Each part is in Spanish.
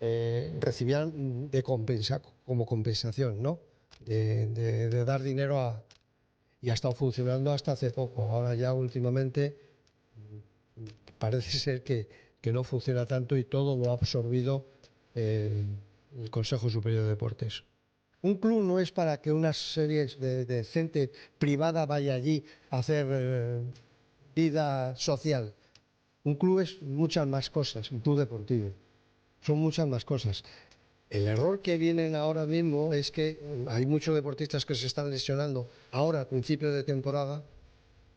recibían como compensación, ¿no? De dar dinero y ha estado funcionando hasta hace poco. Ahora ya últimamente parece ser que no funciona tanto y todo lo ha absorbido el Consejo Superior de Deportes. Un club no es para que unas series de gente privada vaya allí a hacer vida social. Un club es muchas más cosas, un club deportivo. Son muchas más cosas. El error que vienen ahora mismo es que hay muchos deportistas que se están lesionando ahora a principios de temporada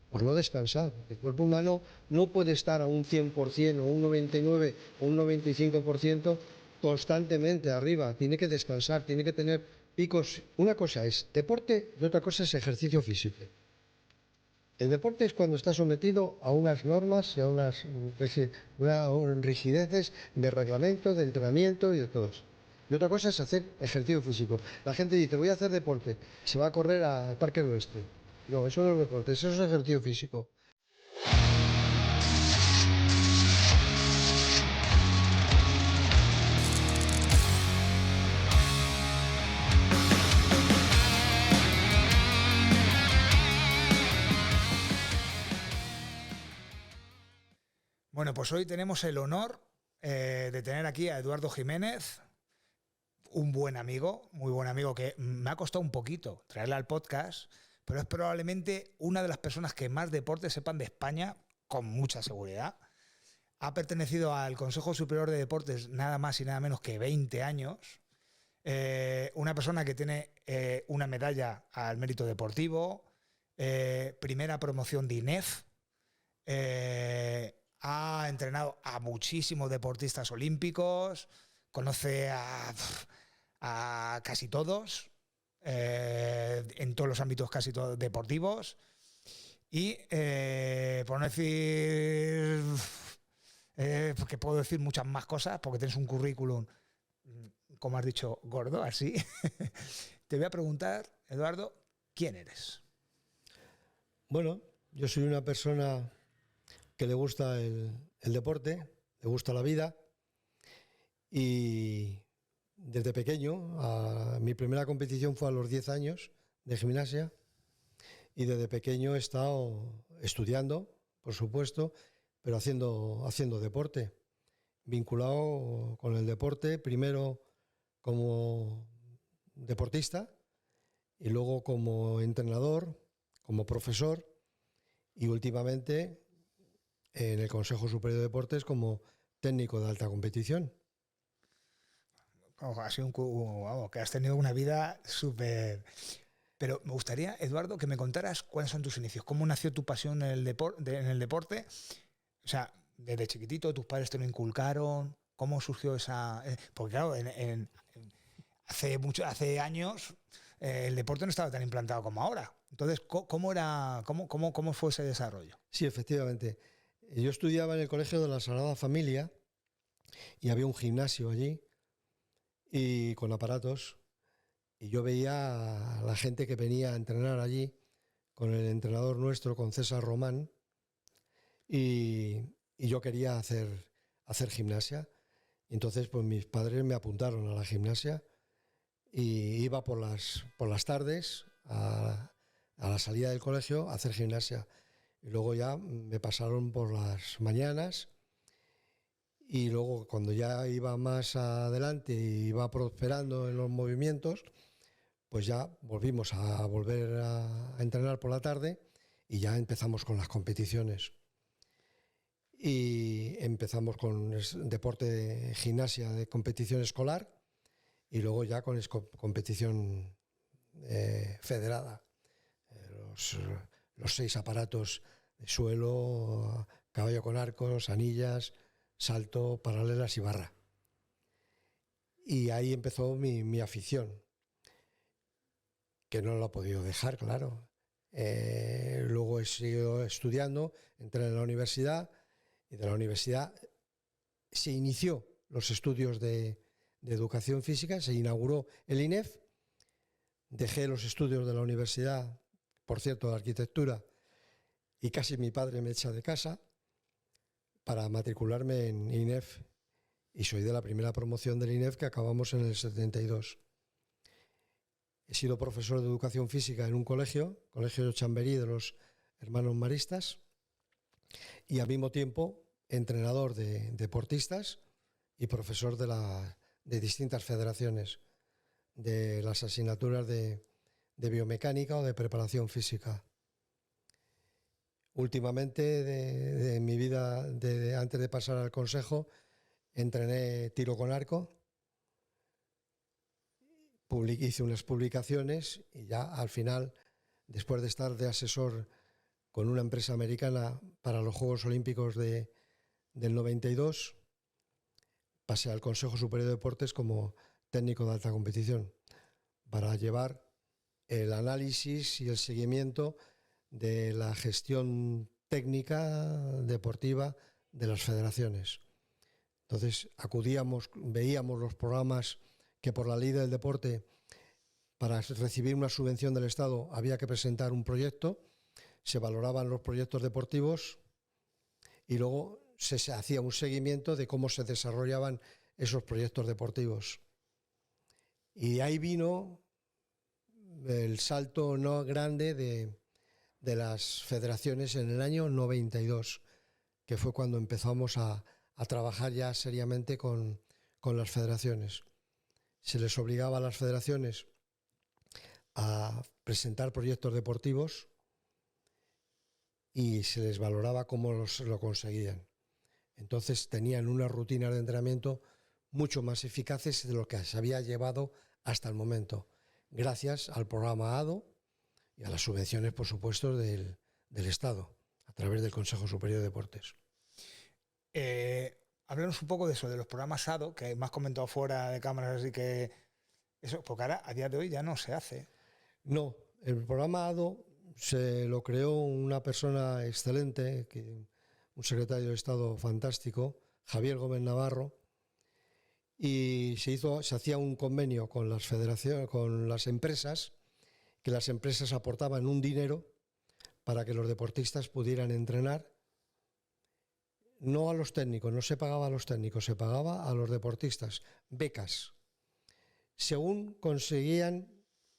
por no descansar. El cuerpo humano no puede estar a un 100% o un 99% o un 95% constantemente arriba. Tiene que descansar, tiene que tener picos. Una cosa es deporte y otra cosa es ejercicio físico. El deporte es cuando está sometido a unas normas y a unas rigideces de reglamento, de entrenamiento y de todo eso. Y otra cosa es hacer ejercicio físico. La gente dice, voy a hacer deporte, se va a correr al Parque del Oeste. No, eso no es deporte, eso es ejercicio físico. Bueno, pues hoy tenemos el honor de tener aquí a Eduardo Jiménez, un buen amigo, muy buen amigo, que me ha costado un poquito traerle al podcast, pero es probablemente una de las personas que más deporte sepan de España, con mucha seguridad. Ha pertenecido al Consejo Superior de Deportes nada más y nada menos que 20 años. Una persona que tiene una medalla al mérito deportivo, primera promoción de INEF, ha entrenado a muchísimos deportistas olímpicos, conoce a casi todos, en todos los ámbitos casi todos deportivos, y por no decir que puedo decir muchas más cosas, porque tienes un currículum, como has dicho, gordo, así. Te voy a preguntar, Eduardo, ¿quién eres? Bueno, yo soy una persona que le gusta el deporte, le gusta la vida y desde pequeño, mi primera competición fue a los 10 años de gimnasia y desde pequeño he estado estudiando, por supuesto, pero haciendo deporte, vinculado con el deporte, primero como deportista y luego como entrenador, como profesor y últimamente en el Consejo Superior de Deportes como técnico de alta competición. Oh, ha sido vamos, que has tenido una vida súper. Pero me gustaría, Eduardo, que me contaras cuáles son tus inicios, cómo nació tu pasión en el deporte. O sea, desde chiquitito tus padres te lo inculcaron, cómo surgió esa. Porque claro, hace años el deporte no estaba tan implantado como ahora. Entonces, ¿cómo fue ese desarrollo? Sí, efectivamente. Yo estudiaba en el Colegio de la Sagrada Familia y había un gimnasio allí y con aparatos y yo veía a la gente que venía a entrenar allí con el entrenador nuestro, con César Román, y yo quería hacer gimnasia. Y entonces pues mis padres me apuntaron a la gimnasia y iba por las tardes a la salida del colegio a hacer gimnasia. Y luego ya me pasaron por las mañanas y luego cuando ya iba más adelante y iba prosperando en los movimientos, pues ya volver a entrenar por la tarde y ya empezamos con las competiciones. Y empezamos con deporte de gimnasia de competición escolar y luego ya con competición federada. Los, los 6 aparatos de suelo, caballo con arcos, anillas, salto, paralelas y barra. Y ahí empezó mi afición, que no lo he podido dejar, claro. Luego he seguido estudiando, entré en la universidad y de la universidad se inició los estudios de educación física, se inauguró el INEF, dejé los estudios de la universidad, por cierto, de arquitectura, y casi mi padre me echa de casa para matricularme en INEF y soy de la primera promoción del INEF que acabamos en el 72. He sido profesor de educación física en un colegio de Chamberí de los hermanos maristas, y al mismo tiempo entrenador de deportistas y profesor de distintas federaciones, de las asignaturas de biomecánica o de preparación física. Últimamente, de mi vida, antes de pasar al consejo, entrené tiro con arco, hice unas publicaciones y ya al final, después de estar de asesor con una empresa americana para los Juegos Olímpicos del 92, pasé al Consejo Superior de Deportes como técnico de alta competición para llevar el análisis y el seguimiento de la gestión técnica deportiva de las federaciones. Entonces veíamos los programas que por la ley del deporte, para recibir una subvención del Estado, había que presentar un proyecto, se valoraban los proyectos deportivos y luego se hacía un seguimiento de cómo se desarrollaban esos proyectos deportivos. Y ahí vino el salto no grande de las federaciones en el año 92, que fue cuando empezamos a trabajar ya seriamente con las federaciones. Se les obligaba a las federaciones a presentar proyectos deportivos y se les valoraba cómo lo conseguían. Entonces tenían unas rutinas de entrenamiento mucho más eficaces de lo que se había llevado hasta el momento, gracias al programa ADO y a las subvenciones, por supuesto, del Estado, a través del Consejo Superior de Deportes. Háblanos un poco de eso, de los programas ADO, que me has comentado fuera de cámaras, así que eso, porque ahora a día de hoy ya no se hace. No, el programa ADO se lo creó una persona excelente, un secretario de Estado fantástico, Javier Gómez Navarro, y se hacía un convenio con las federaciones, con las empresas, que las empresas aportaban un dinero para que los deportistas pudieran entrenar. No a los técnicos, no se pagaba a los técnicos, se pagaba a los deportistas, becas, según conseguían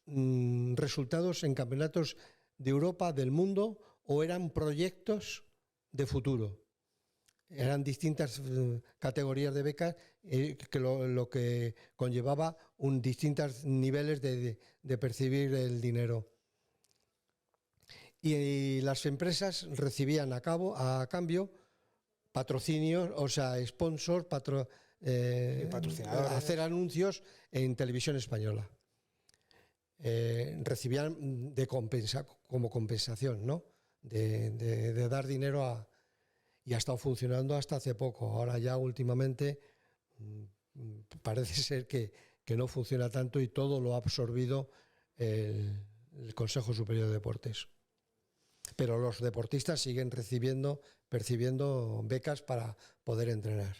resultados en campeonatos de Europa, del mundo, o eran proyectos de futuro. Eran distintas categorías de becas, que lo que conllevaba distintos niveles de percibir el dinero. Y las empresas recibían a cambio patrocinios, o sea, sponsors, hacer anuncios en televisión española. Recibían como compensación, ¿no? De dar dinero y ha estado funcionando hasta hace poco. Ahora ya últimamente parece ser que no funciona tanto y todo lo ha absorbido el Consejo Superior de Deportes. Pero los deportistas siguen percibiendo becas para poder entrenar.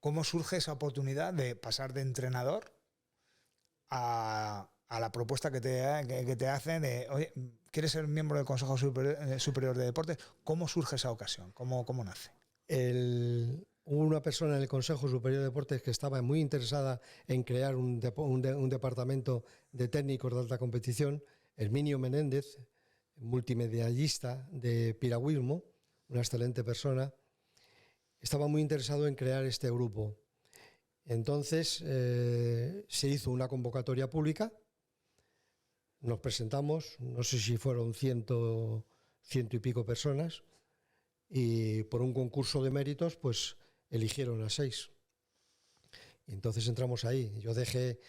¿Cómo surge esa oportunidad de pasar de entrenador a la propuesta que te hacen de, oye, ¿quieres ser miembro del Consejo Superior de Deportes? ¿Cómo surge esa ocasión? ¿Cómo nace? Una persona en el Consejo Superior de Deportes que estaba muy interesada en crear un departamento de técnicos de alta competición, Herminio Menéndez, multimedialista de piragüismo, una excelente persona, estaba muy interesado en crear este grupo. Entonces se hizo una convocatoria pública, nos presentamos, no sé si fueron ciento y pico personas, y por un concurso de méritos pues eligieron a 6. Y entonces entramos ahí. Yo dejé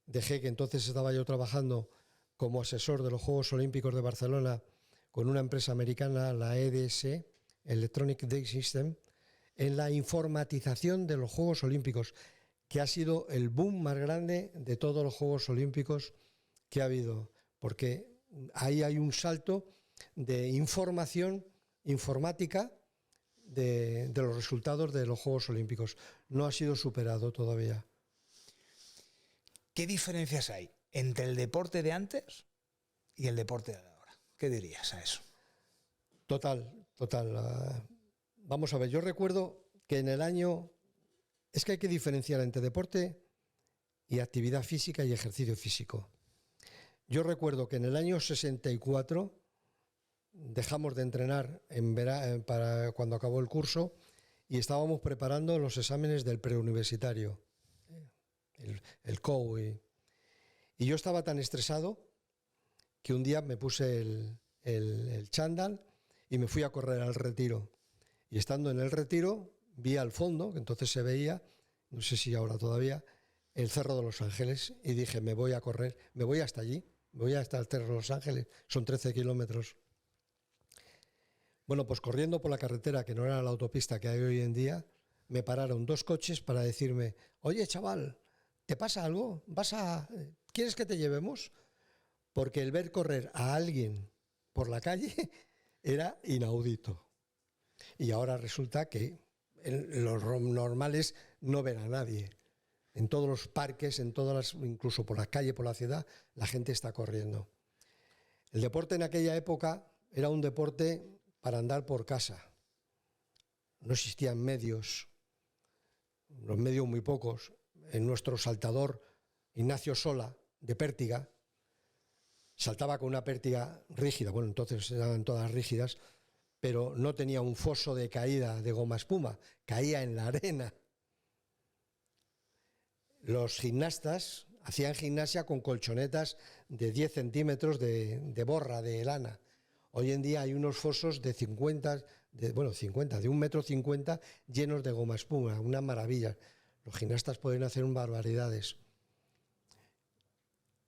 que entonces estaba yo trabajando como asesor de los Juegos Olímpicos de Barcelona con una empresa americana, la EDS, Electronic Data System, en la informatización de los Juegos Olímpicos, que ha sido el boom más grande de todos los Juegos Olímpicos que ha habido, porque ahí hay un salto de información informática de los resultados de los Juegos Olímpicos. No ha sido superado todavía. ¿Qué diferencias hay entre el deporte de antes y el deporte de ahora? ¿Qué dirías a eso? Total. Vamos a ver, yo recuerdo que en el año es que hay que diferenciar entre deporte y actividad física y ejercicio físico. Yo recuerdo que en el año 64 dejamos de entrenar para cuando acabó el curso y estábamos preparando los exámenes del preuniversitario, el COU. Y yo estaba tan estresado que un día me puse el chándal y me fui a correr al Retiro. Y estando en el Retiro, vi al fondo, que entonces se veía, no sé si ahora todavía, el Cerro de los Ángeles, y dije, me voy a correr, me voy hasta allí, me voy hasta el Cerro de los Ángeles, son 13 kilómetros. Bueno, pues corriendo por la carretera, que no era la autopista que hay hoy en día, me pararon 2 coches para decirme, oye, chaval, ¿te pasa algo? ¿Quieres que te llevemos? Porque el ver correr a alguien por la calle era inaudito. Y ahora resulta que lo normal es no ver a nadie. En todos los parques, incluso por la calle, por la ciudad, la gente está corriendo. El deporte en aquella época era un deporte para andar por casa. No existían medios, los medios muy pocos. En nuestro saltador, Ignacio Sola, de Pértiga, saltaba con una pértiga rígida, bueno, entonces eran todas rígidas, pero no tenía un foso de caída de goma espuma, caía en la arena. Los gimnastas hacían gimnasia con colchonetas de 10 centímetros de borra, de lana. Hoy en día hay unos fosos de 50, de 1,50 m, llenos de goma espuma, una maravilla. Los gimnastas pueden hacer barbaridades.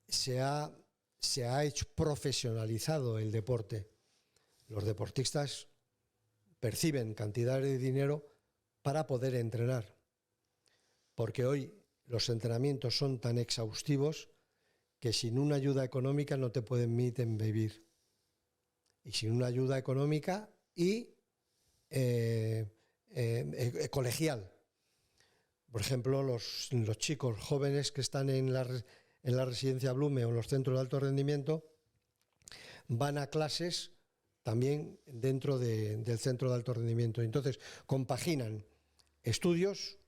Se ha hecho profesionalizado el deporte. Los deportistas perciben cantidades de dinero para poder entrenar, porque hoy los entrenamientos son tan exhaustivos que sin una ayuda económica no te permiten vivir. Y sin una ayuda económica y colegial. Por ejemplo, los chicos jóvenes que están en la residencia Blume o en los centros de alto rendimiento van a clases también dentro del centro de alto rendimiento. Entonces, compaginan estudios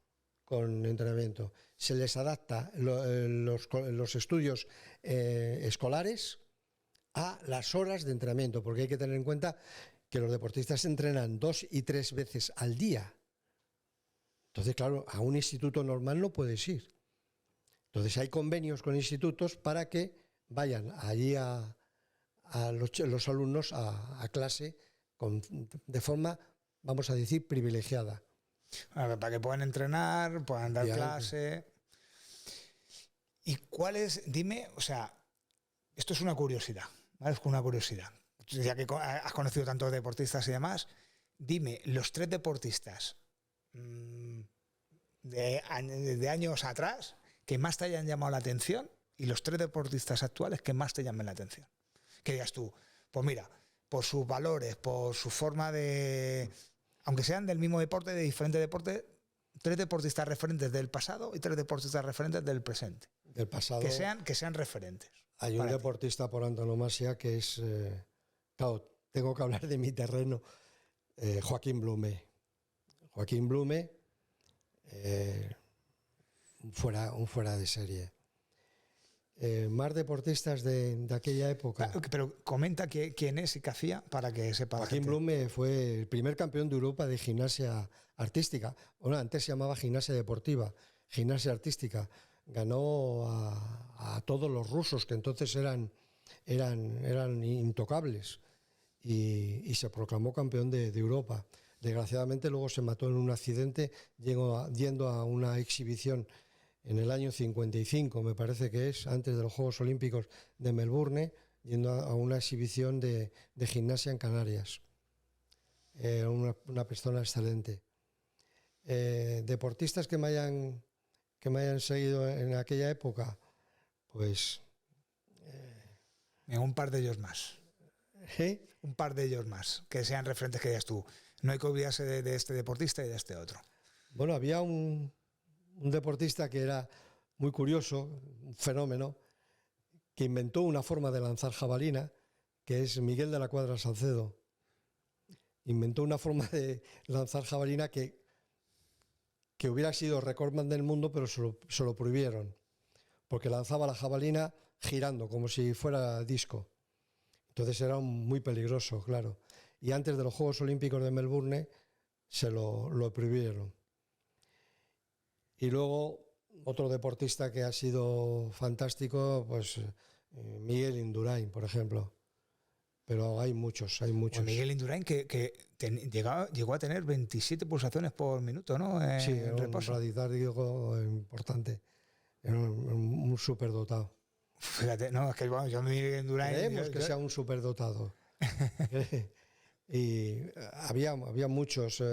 con entrenamiento. Se les adapta los estudios escolares a las horas de entrenamiento, porque hay que tener en cuenta que los deportistas entrenan 2 y 3 veces al día. Entonces, claro, a un instituto normal no puedes ir. Entonces hay convenios con institutos para que vayan allí a los alumnos a clase de forma, vamos a decir, privilegiada. Para que puedan entrenar, puedan dar clase. ¿Y cuál es? Dime, o sea, esto es una curiosidad, ¿vale? Es una curiosidad. Ya que has conocido tantos deportistas y demás, dime, los 3 deportistas de años atrás que más te hayan llamado la atención y los 3 deportistas actuales que más te llamen la atención. Que digas tú, pues mira, por sus valores, por su forma de... Aunque sean del mismo deporte, de diferente deporte, 3 deportistas referentes del pasado y 3 deportistas referentes del presente. Del pasado. Que sean referentes. Hay un deportista por antonomasia que es... claro, tengo que hablar de mi terreno. Joaquín Blume. Joaquín Blume, un fuera de serie. Más deportistas de aquella época. Pero comenta quién es y qué hacía para que sepa. Joaquín Blume fue el primer campeón de Europa de gimnasia artística. Bueno, antes se llamaba gimnasia deportiva, gimnasia artística. Ganó a todos los rusos que entonces eran intocables y se proclamó campeón de Europa. Desgraciadamente luego se mató en un accidente yendo a una exhibición en el año 55, me parece que es, antes de los Juegos Olímpicos de Melbourne, yendo a una exhibición de gimnasia en Canarias. Una persona excelente. Deportistas que me hayan seguido en aquella época, pues... un par de ellos más. ¿Eh? Un par de ellos más, que sean referentes que digas tú. No hay que olvidarse de este deportista y de este otro. Bueno, había un deportista que era muy curioso, un fenómeno, que inventó una forma de lanzar jabalina, que es Miguel de la Cuadra Salcedo. Inventó una forma de lanzar jabalina que que hubiera sido recordman del mundo, pero se lo prohibieron, porque lanzaba la jabalina girando, como si fuera disco. Entonces era muy peligroso, claro. Y antes de los Juegos Olímpicos de Melbourne se lo prohibieron. Y luego otro deportista que ha sido fantástico, pues Miguel Indurain, por ejemplo. Pero hay muchos, hay muchos. Pues Miguel Indurain llegó a tener 27 pulsaciones por minuto, ¿no? Sí, era un radicardio importante. Era un superdotado. Fíjate, no, es que bueno, yo Miguel Indurain... Creemos que sea un superdotado. Y había muchos.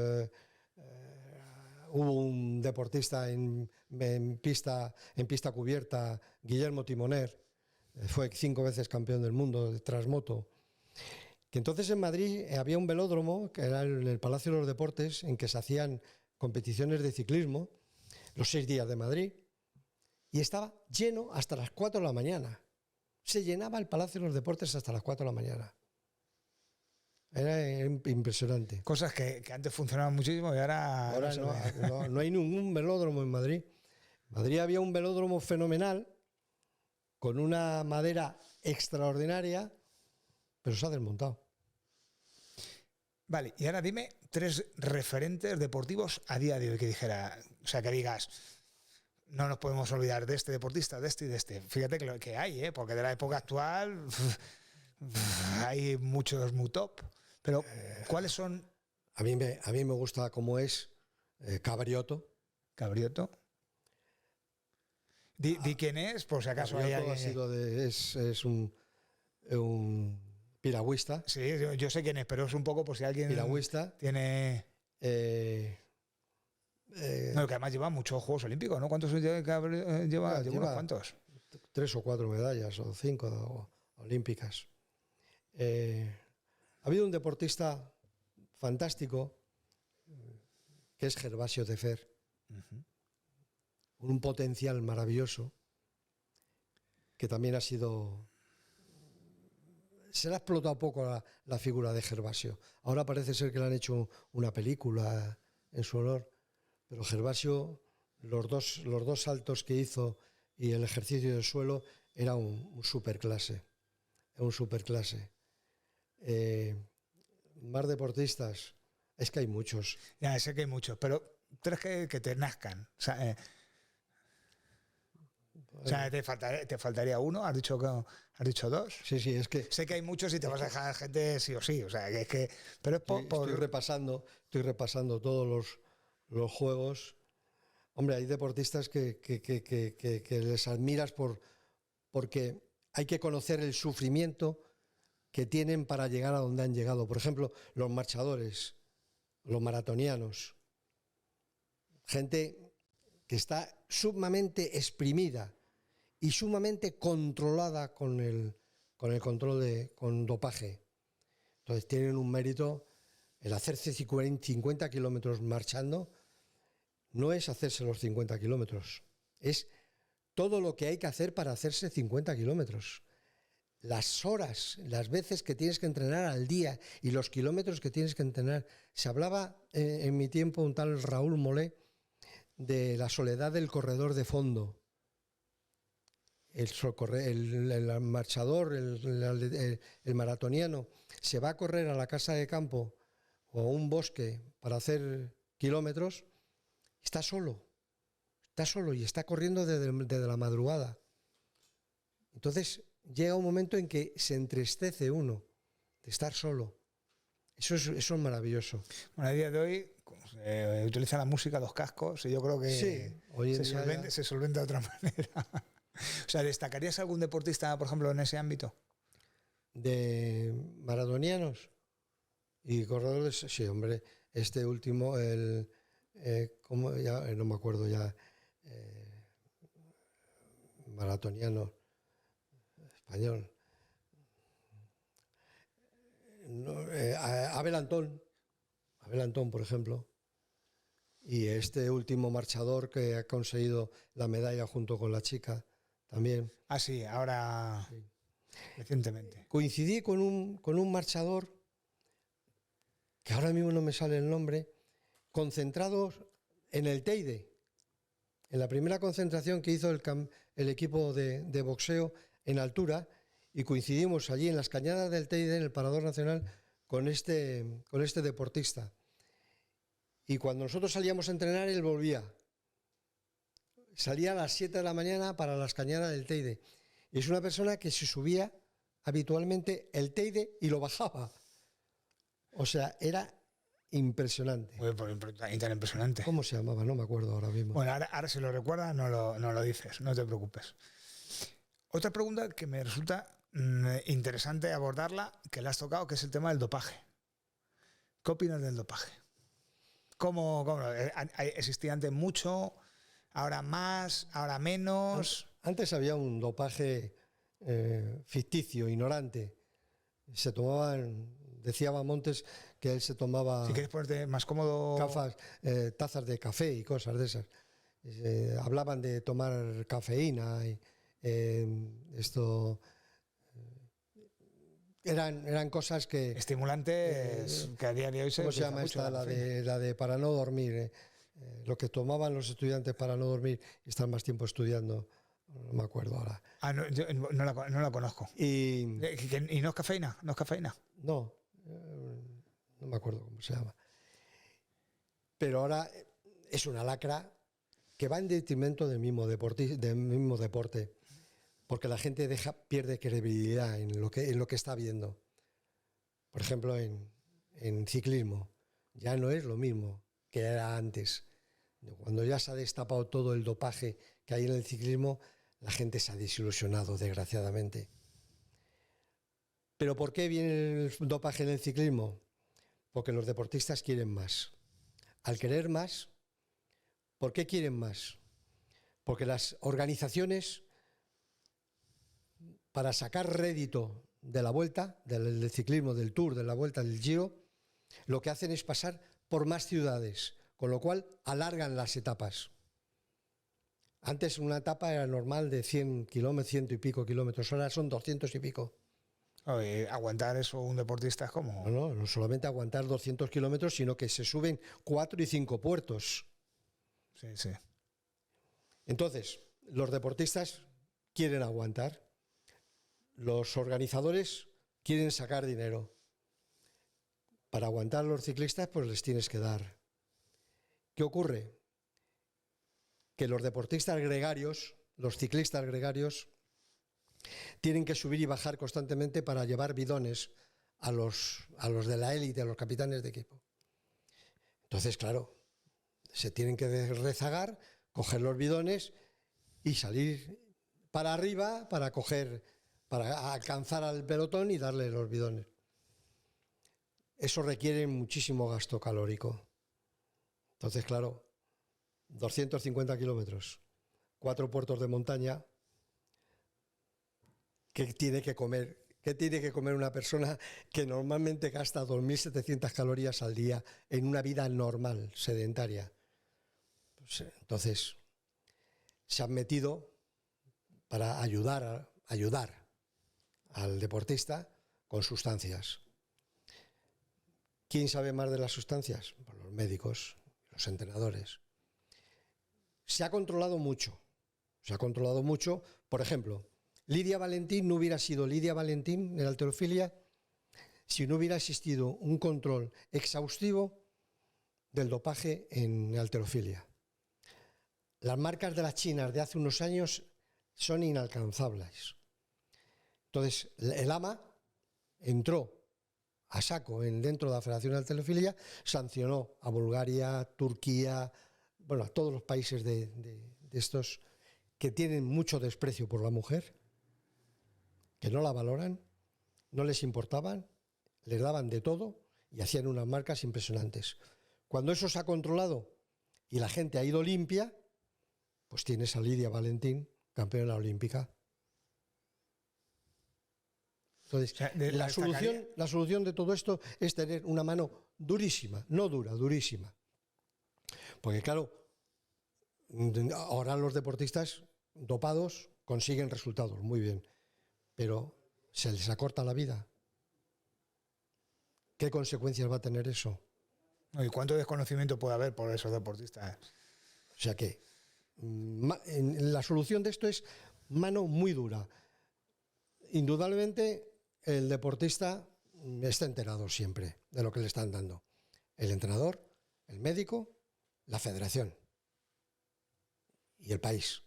Hubo un deportista en pista cubierta, Guillermo Timoner, fue 5 veces campeón del mundo de transmoto. Que entonces en Madrid había un velódromo, que era el Palacio de los Deportes, en que se hacían competiciones de ciclismo, los 6 días de Madrid, y estaba lleno hasta las 4 de la mañana. Se llenaba el Palacio de los Deportes hasta las 4 de la mañana. Era impresionante. Cosas que antes funcionaban muchísimo y ahora... Ahora no hay ningún velódromo en Madrid. En Madrid había un velódromo fenomenal, con una madera extraordinaria, pero se ha desmontado. Vale, y ahora dime 3 referentes deportivos a día de hoy que dijera, o sea, que digas, no nos podemos olvidar de este deportista, de este y de este. Fíjate que hay, porque de la época actual hay muchos muy top. Pero, ¿cuáles son? A mí me gusta cómo es Cabriotto. Cabriotto. Di quién es, por si acaso hay alguien. Es un piragüista. Sí, yo sé quién es, pero es un poco por si alguien piragüista tiene... no, que además lleva muchos Juegos Olímpicos, ¿no? ¿Cuántos lleva unos cuantos? 3 o 4 medallas, o 5 olímpicas. Ha habido un deportista fantástico que es Gervasio de Fer, con un potencial maravilloso, que también se le ha explotado poco la figura de Gervasio. Ahora parece ser que le han hecho una película en su honor, pero Gervasio, los dos saltos que hizo y el ejercicio del suelo, era un superclase. Un superclase. Más deportistas, es que hay muchos. Ya, sé que hay muchos, pero 3 que te nazcan. O sea, te faltaría uno, has dicho 2. Sí, es que... Sé que hay muchos y te vas a dejar gente sí o sí. O sea, que es que... Pero estoy repasando todos los juegos. Hombre, hay deportistas que les admiras porque hay que conocer el sufrimiento que tienen para llegar a donde han llegado. Por ejemplo, los marchadores, los maratonianos. Gente que está sumamente exprimida y sumamente controlada con el control con dopaje. Entonces tienen un mérito. El hacerse 50 kilómetros marchando no es hacerse los 50 kilómetros, es todo lo que hay que hacer para hacerse 50 kilómetros. Las horas, las veces que tienes que entrenar al día y los kilómetros que tienes que entrenar. Se hablaba en mi tiempo un tal Raúl Molé de la soledad del corredor de fondo. El marchador, el maratoniano, se va a correr a la casa de campo o a un bosque para hacer kilómetros, está solo y está corriendo desde la madrugada. Entonces llega un momento en que se entristece uno de estar solo. Eso es maravilloso. Bueno, a día de hoy utiliza la música, los cascos, y yo creo que sí, se solventa de otra manera. O sea, ¿destacarías algún deportista, por ejemplo, en ese ámbito? De maratonianos y corredores, sí, hombre. Este último, ¿cómo? Ya, no me acuerdo ya. Maratoniano español. Abel Antón, por ejemplo. Y este último marchador que ha conseguido la medalla junto con la chica también. Ah, sí, ahora sí. Recientemente. Coincidí con un marchador, que ahora mismo no me sale el nombre, concentrados en el Teide, en la primera concentración que hizo el equipo de boxeo en altura, y coincidimos allí en las cañadas del Teide, en el Parador Nacional, con este deportista. Y cuando nosotros salíamos a entrenar, él volvía. Salía a las 7 de la mañana para las cañadas del Teide. Y es una persona que se subía habitualmente el Teide y lo bajaba. O sea, era impresionante. Tan impresionante. ¿Cómo se llamaba? No me acuerdo ahora mismo. Bueno, ahora si lo recuerdas, no lo dices, no te preocupes. Otra pregunta que me resulta interesante abordarla, que la has tocado, que es el tema del dopaje. ¿Qué opinas del dopaje? ¿Cómo existía antes mucho, ahora más, ahora menos? Antes había un dopaje ficticio, ignorante. Se tomaban, decía Montes que él se tomaba... Si quieres ponerte más cómodo... tazas de café y cosas de esas. Hablaban de tomar cafeína y esto... Eran cosas que... Estimulantes que a día de hoy se... ¿Cómo se llama esta? La de para no dormir. Lo que tomaban los estudiantes para no dormir y estar más tiempo estudiando. No me acuerdo ahora. Yo no la conozco. ¿Y no es cafeína? ¿No es cafeína? No, no me acuerdo cómo se llama. Pero ahora es una lacra que va en detrimento del mismo deporte. Porque la gente pierde credibilidad en lo que está viendo. Por ejemplo, en ciclismo. Ya no es lo mismo que era antes. Cuando ya se ha destapado todo el dopaje que hay en el ciclismo, la gente se ha desilusionado, desgraciadamente. ¿Pero por qué viene el dopaje en el ciclismo? Porque los deportistas quieren más. Al querer más, ¿por qué quieren más? Porque las organizaciones, para sacar rédito de la Vuelta, del ciclismo, del Tour, de la Vuelta, del Giro, lo que hacen es pasar por más ciudades, con lo cual alargan las etapas. Antes una etapa era normal de 100 kilómetros, 100 y pico kilómetros, ahora son 200 y pico. Oye, aguantar eso un deportista es como... No solamente aguantar 200 kilómetros, sino que se suben 4 y 5 puertos. Sí. Entonces, los deportistas quieren aguantar. Los organizadores quieren sacar dinero. Para aguantar a los ciclistas, pues les tienes que dar. ¿Qué ocurre? Que los deportistas gregarios, los ciclistas gregarios, tienen que subir y bajar constantemente para llevar bidones a los de la élite, a los capitanes de equipo. Entonces, claro, se tienen que rezagar, coger los bidones y salir para arriba para alcanzar al pelotón y darle los bidones. Eso requiere muchísimo gasto calórico. Entonces, claro, 250 kilómetros, 4 puertos de montaña, ¿qué tiene que comer? ¿Qué tiene que comer una persona que normalmente gasta 2.700 calorías al día en una vida normal, sedentaria? Pues, entonces, se han metido para ayudar al deportista con sustancias. ¿Quién sabe más de las sustancias? Pues los médicos, los entrenadores. Se ha controlado mucho. Por ejemplo, Lidia Valentín no hubiera sido Lidia Valentín en la halterofilia si no hubiera existido un control exhaustivo del dopaje en halterofilia. Las marcas de las chinas de hace unos años son inalcanzables. Entonces, el AMA entró a saco dentro de la Federación de Halterofilia, sancionó a Bulgaria, Turquía, bueno, a todos los países de estos que tienen mucho desprecio por la mujer, que no la valoran, no les importaban, les daban de todo y hacían unas marcas impresionantes. Cuando eso se ha controlado y la gente ha ido limpia, pues tienes a Lidia Valentín, campeona olímpica. Entonces, o sea, la solución de todo esto es tener una mano durísima, no dura, durísima. Porque claro, ahora los deportistas dopados consiguen resultados, muy bien, pero se les acorta la vida. ¿Qué consecuencias va a tener eso? ¿Y cuánto desconocimiento puede haber por esos deportistas? O sea que la solución de esto es mano muy dura. Indudablemente el deportista está enterado siempre de lo que le están dando. El entrenador, el médico, la federación y el país.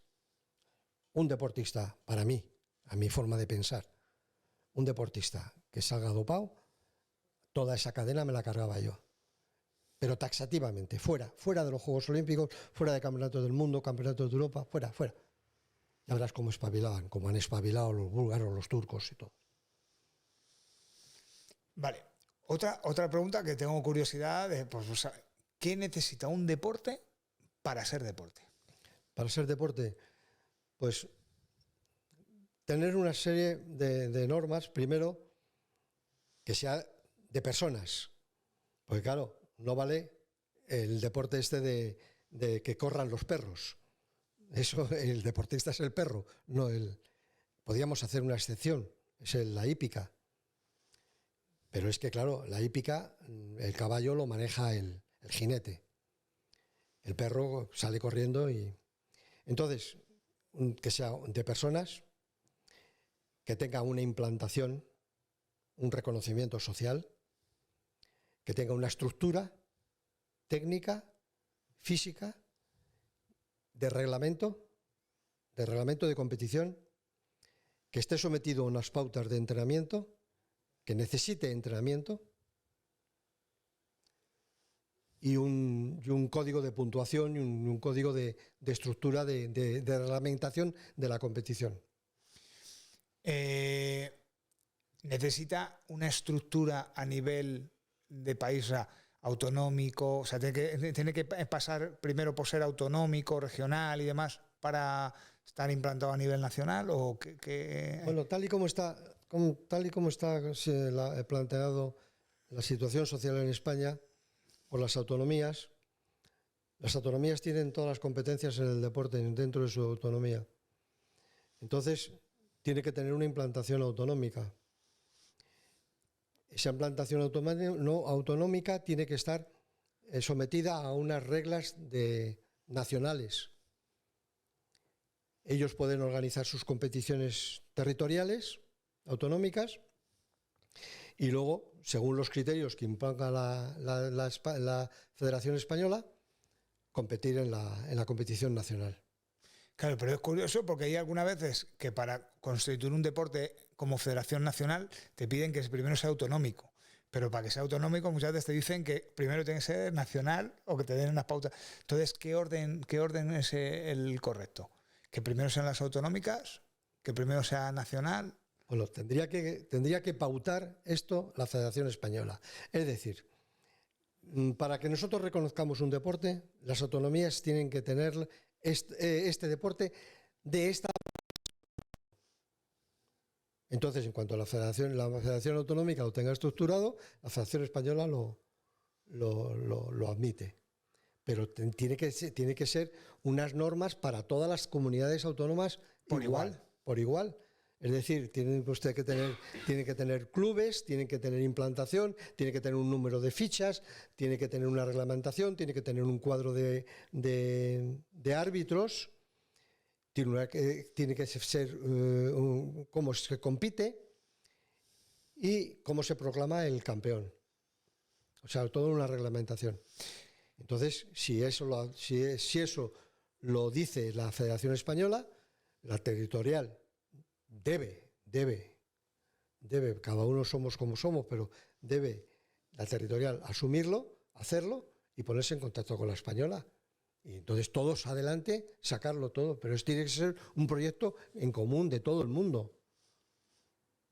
Un deportista, para mí, a mi forma de pensar, un deportista que salga dopado, toda esa cadena me la cargaba yo. Pero taxativamente, fuera de los Juegos Olímpicos, fuera de campeonatos del mundo, campeonatos de Europa, fuera. Ya verás cómo espabilaban, cómo han espabilado los búlgaros, los turcos y todo. Vale. Otra pregunta que tengo curiosidad de, pues, ¿qué necesita un deporte para ser deporte? Para ser deporte, pues tener una serie de normas, primero, que sea de personas. Porque claro, no vale el deporte este de que corran los perros. Eso, el deportista es el perro, no el... Podríamos hacer una excepción, es la hípica. Pero es que, claro, la hípica, el caballo lo maneja el jinete. El perro sale corriendo y... Entonces, que sea de personas, que tenga una implantación, un reconocimiento social, que tenga una estructura técnica, física, de reglamento de competición, que esté sometido a unas pautas de entrenamiento, que necesite entrenamiento y un código de puntuación y un código de estructura de reglamentación de la competición. Necesita una estructura a nivel de país, o sea, autonómico, o sea, tiene que pasar primero por ser autonómico, regional y demás para estar implantado a nivel nacional, o que... Bueno, tal y como está planteado la situación social en España por las autonomías tienen todas las competencias en el deporte dentro de su autonomía. Entonces, tiene que tener una implantación autonómica. Esa implantación autonómica tiene que estar sometida a unas reglas nacionales. Ellos pueden organizar sus competiciones territoriales, autonómicas, y luego, según los criterios que imponga la Federación Española, competir en la competición nacional. Claro, pero es curioso porque hay algunas veces que para constituir un deporte como federación nacional te piden que primero sea autonómico. Pero para que sea autonómico muchas veces te dicen que primero tiene que ser nacional o que te den unas pautas. Entonces, ¿qué orden es el correcto? ¿Que primero sean las autonómicas? ¿Que primero sea nacional? Bueno, tendría que pautar esto la Federación Española. Es decir, para que nosotros reconozcamos un deporte, las autonomías tienen que tener este deporte de esta. Entonces, en cuanto a la Federación Autonómica lo tenga estructurado, la Federación Española lo admite. Pero tiene que ser unas normas para todas las comunidades autónomas por igual. Es decir, tiene que tener clubes, tienen que tener implantación, tiene que tener un número de fichas, tiene que tener una reglamentación, tiene que tener un cuadro de árbitros, tiene que ser cómo se compite y cómo se proclama el campeón. O sea, toda una reglamentación. Entonces, si eso lo dice la Federación Española, la territorial debe, cada uno somos como somos, pero debe la territorial asumirlo, hacerlo y ponerse en contacto con la española. Y entonces todos adelante, sacarlo todo, pero tiene que ser un proyecto en común de todo el mundo.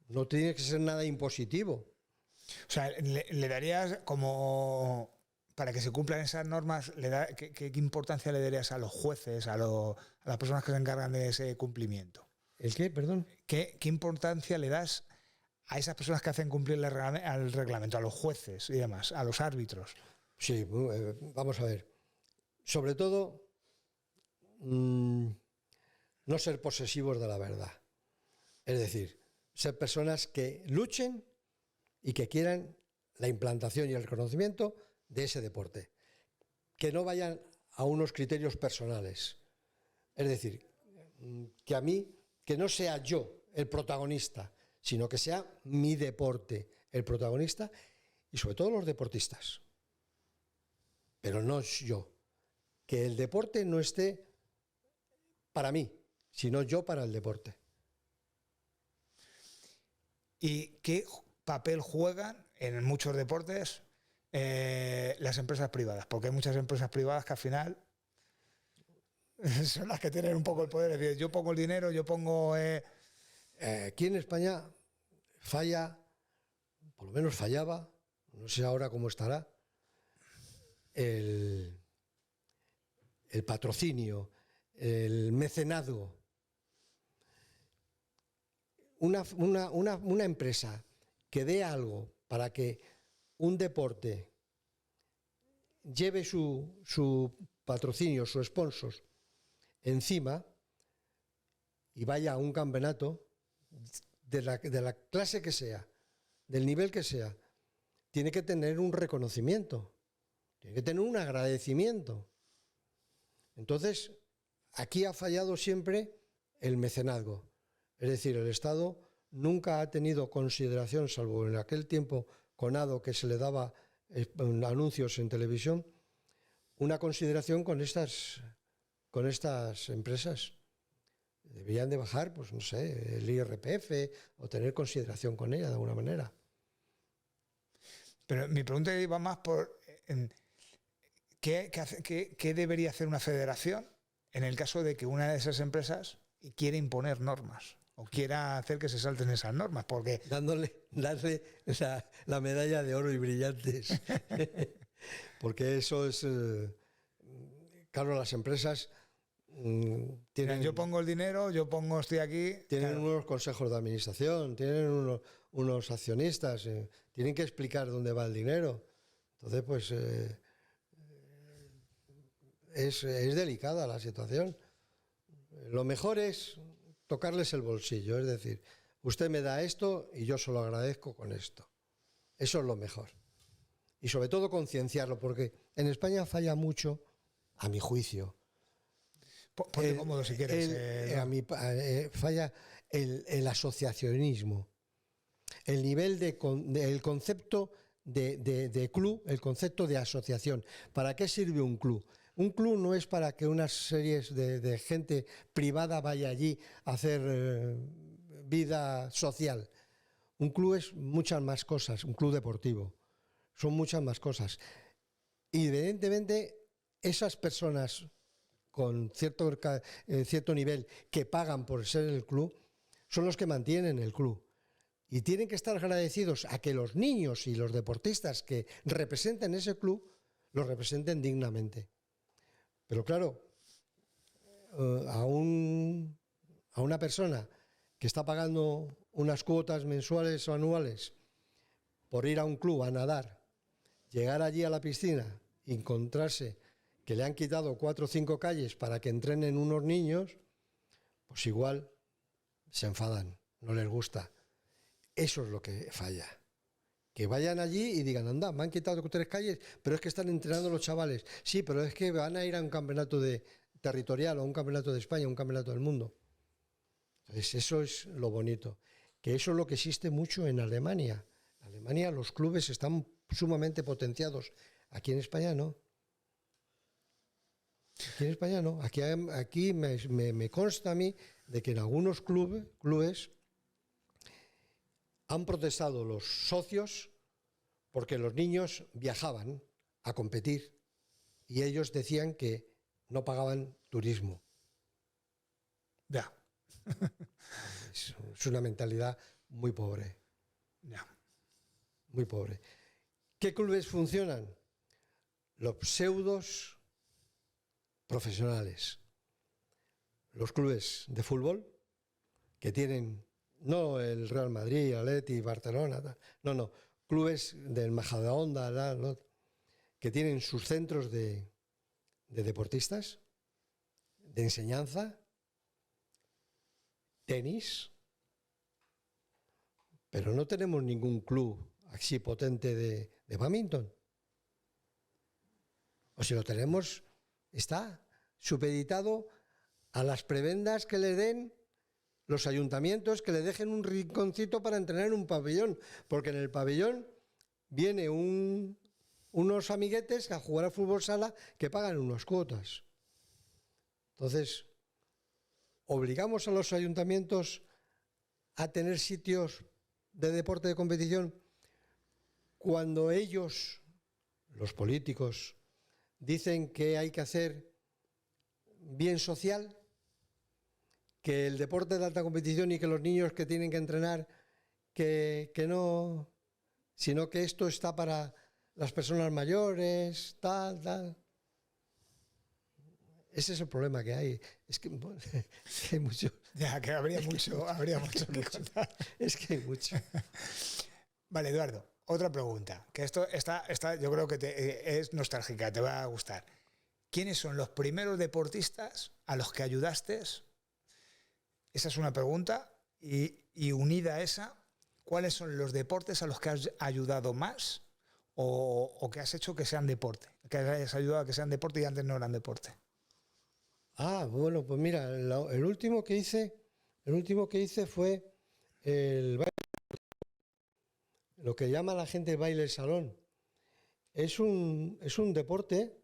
No tiene que ser nada impositivo. O sea, le darías como... Para que se cumplan esas normas, ¿qué importancia le darías a los jueces, a las personas que se encargan de ese cumplimiento? ¿El qué? Perdón. ¿Qué importancia le das a esas personas que hacen cumplir el reglamento, a los jueces y demás, a los árbitros? Sí, vamos a ver. Sobre todo, no ser posesivos de la verdad. Es decir, ser personas que luchen y que quieran la implantación y el reconocimiento de ese deporte. Que no vayan a unos criterios personales. Es decir, que a mí, que no sea yo el protagonista, sino que sea mi deporte el protagonista y sobre todo los deportistas. Pero no yo. Que el deporte no esté para mí, sino yo para el deporte. ¿Y qué papel juegan en muchos deportes las empresas privadas? Porque hay muchas empresas privadas que al final son las que tienen un poco el poder. Es decir, yo pongo el dinero, yo pongo... Aquí en España falla, por lo menos fallaba, no sé ahora cómo estará, el patrocinio, el mecenazgo. Una empresa que dé algo para que un deporte lleve su patrocinio, su sponsor encima y vaya a un campeonato de la clase que sea, del nivel que sea, tiene que tener un reconocimiento, tiene que tener un agradecimiento. Entonces, aquí ha fallado siempre el mecenazgo. Es decir, el Estado nunca ha tenido consideración, salvo en aquel tiempo conado que se le daba anuncios en televisión, una consideración con estas empresas. Deberían de bajar, pues no sé, el IRPF o tener consideración con ella de alguna manera. Pero mi pregunta iba más por ¿qué debería hacer una federación en el caso de que una de esas empresas quiera imponer normas o quiera hacer que se salten esas normas? Porque darle la medalla de oro y brillantes. Porque eso es... claro, las empresas tienen... Yo pongo el dinero, estoy aquí... Tienen claro. unos consejos de administración, tienen unos accionistas, tienen que explicar dónde va el dinero. Entonces, pues... es delicada la situación. Lo mejor es tocarles el bolsillo, es decir, usted me da esto y yo se lo agradezco con esto. Eso es lo mejor. Y sobre todo concienciarlo, porque en España falla mucho, a mi juicio. Ponte cómodo si quieres. Falla el asociacionismo, el nivel el concepto de club, el concepto de asociación. ¿Para qué sirve un club? Un club no es para que unas series de gente privada vaya allí a hacer vida social. Un club es muchas más cosas, un club deportivo. Son muchas más cosas. Y evidentemente, esas personas con cierto nivel que pagan por ser el club, son los que mantienen el club. Y tienen que estar agradecidos a que los niños y los deportistas que representen ese club, los representen dignamente. Pero claro, a una persona que está pagando unas cuotas mensuales o anuales por ir a un club a nadar, llegar allí a la piscina y encontrarse que le han quitado 4 o 5 calles para que entrenen unos niños, pues igual se enfadan, no les gusta. Eso es lo que falla. Que vayan allí y digan, anda, me han quitado 3 calles, pero es que están entrenando los chavales. Sí, pero es que van a ir a un campeonato territorial o a un campeonato de España, un campeonato del mundo. Entonces, eso es lo bonito. Que eso es lo que existe mucho en Alemania. En Alemania los clubes están sumamente potenciados. Aquí en España no. Aquí en España no. Aquí me consta a mí de que en algunos clubes han protestado los socios porque los niños viajaban a competir y ellos decían que no pagaban turismo. Ya. Es una mentalidad muy pobre. Ya. Muy pobre. ¿Qué clubes funcionan? Los pseudos profesionales. Los clubes de fútbol que tienen, no el Real Madrid, Atleti, Barcelona, no, clubes del Majadahonda, que tienen sus centros de deportistas, de enseñanza, tenis, pero no tenemos ningún club así potente de bádminton. O si lo tenemos, está supeditado a las prebendas que le den los ayuntamientos, que le dejen un rinconcito para entrenar en un pabellón, porque en el pabellón viene unos amiguetes a jugar a fútbol sala que pagan unas cuotas. Entonces, obligamos a los ayuntamientos a tener sitios de deporte de competición cuando ellos, los políticos, dicen que hay que hacer bien social, que el deporte de alta competición y que los niños que tienen que entrenar, que no, sino que esto está para las personas mayores, tal. Ese es el problema que hay. Es que, bueno, hay mucho. Ya, que habría mucho que contar. Es que hay mucho. Vale, Eduardo, otra pregunta, que esto yo creo que es nostálgica, te va a gustar. ¿Quiénes son los primeros deportistas a los que ayudaste? Esa es una pregunta. Y unida a esa, ¿cuáles son los deportes a los que has ayudado más o que has hecho que sean deporte? Que hayas ayudado a que sean deporte y antes no eran deporte. Bueno, pues mira, el último que hice fue el baile, lo que llama la gente baile salón. Es un deporte,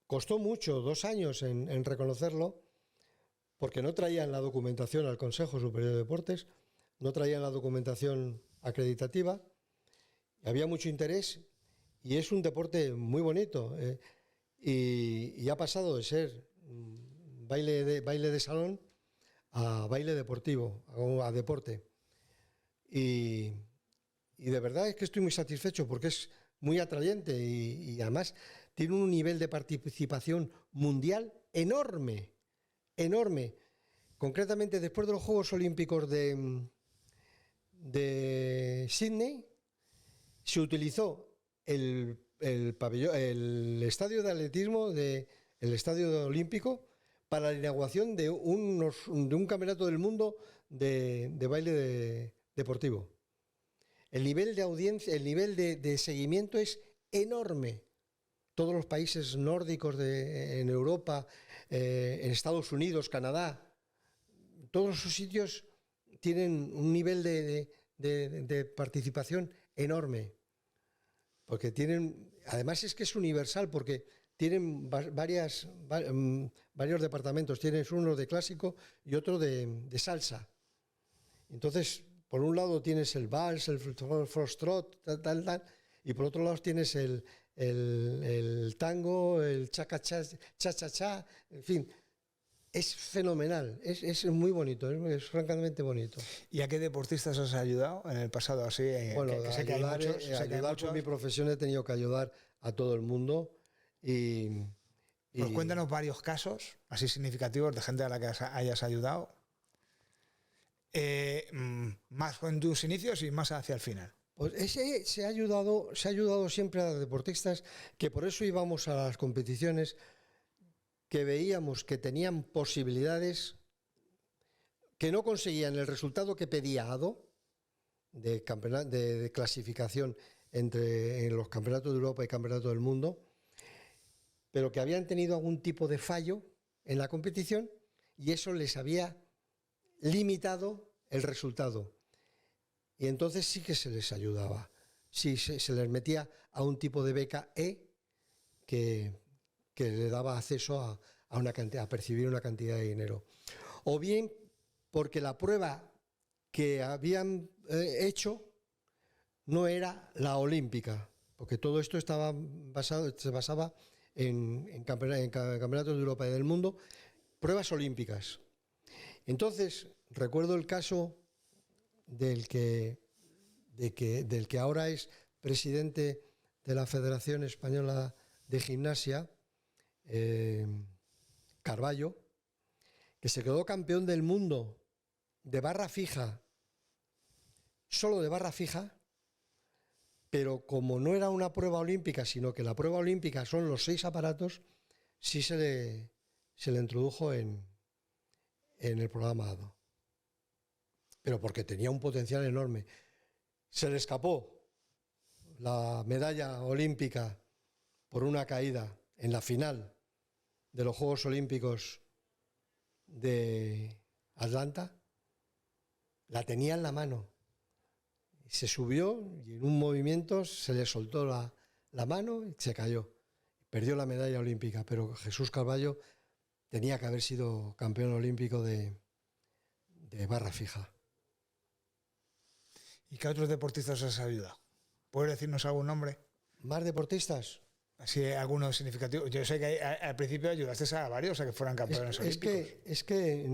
costó mucho, 2 años en reconocerlo, porque no traían la documentación al Consejo Superior de Deportes, no traían la documentación acreditativa, había mucho interés y es un deporte muy bonito y ha pasado de ser baile de salón a baile deportivo, a deporte. Y de verdad es que estoy muy satisfecho porque es muy atrayente y además tiene un nivel de participación mundial enorme. Concretamente, después de los Juegos Olímpicos de Sydney, se utilizó el estadio de atletismo, el estadio olímpico, para la inauguración de un campeonato del mundo de baile deportivo. El nivel de audiencia, el nivel de seguimiento es enorme. Todos los países nórdicos en Europa, en Estados Unidos, Canadá, todos esos sitios tienen un nivel de participación enorme. Porque además es que es universal, porque tienen varios departamentos. Tienes uno de clásico y otro de salsa. Entonces, por un lado tienes el vals, el foxtrot, tal, y por otro lado tienes el tango, el cha-cha-cha, en fin. Es fenomenal, es muy bonito, es francamente bonito. ¿Y a qué deportistas has ayudado en el pasado? Así, bueno, que sé que hay muchos. Ayudar por mi profesión he tenido que ayudar a todo el mundo. Pues cuéntanos varios casos así significativos de gente a la que hayas ayudado. Más en tus inicios y más hacia el final. Pues se ha ayudado siempre a deportistas que por eso íbamos a las competiciones, que veíamos que tenían posibilidades, que no conseguían el resultado que pedía ADO de clasificación en los campeonatos de Europa y campeonatos del mundo, pero que habían tenido algún tipo de fallo en la competición y eso les había limitado el resultado. Y entonces sí que se les ayudaba, sí se les metía a un tipo de beca que le daba acceso a percibir una cantidad de dinero. O bien porque la prueba que habían hecho no era la olímpica, porque todo esto se basaba en campeonatos de Europa y del mundo, pruebas olímpicas. Entonces, recuerdo el caso del que ahora es presidente de la Federación Española de Gimnasia, Carballo, que se quedó campeón del mundo de barra fija, solo de barra fija, pero como no era una prueba olímpica, sino que la prueba olímpica son los 6 aparatos, sí se le introdujo en el programa ADO. Pero porque tenía un potencial enorme. Se le escapó la medalla olímpica por una caída en la final de los Juegos Olímpicos de Atlanta, la tenía en la mano. Se subió y en un movimiento se le soltó la mano y se cayó. Perdió la medalla olímpica, pero Jesús Carballo tenía que haber sido campeón olímpico de barra fija. ¿Y qué otros deportistas has ayudado? ¿Puedes decirnos algún nombre? ¿Más deportistas? Así, alguno significativo. Yo sé que al principio ayudaste a varios a que fueran campeones olímpicos. Es que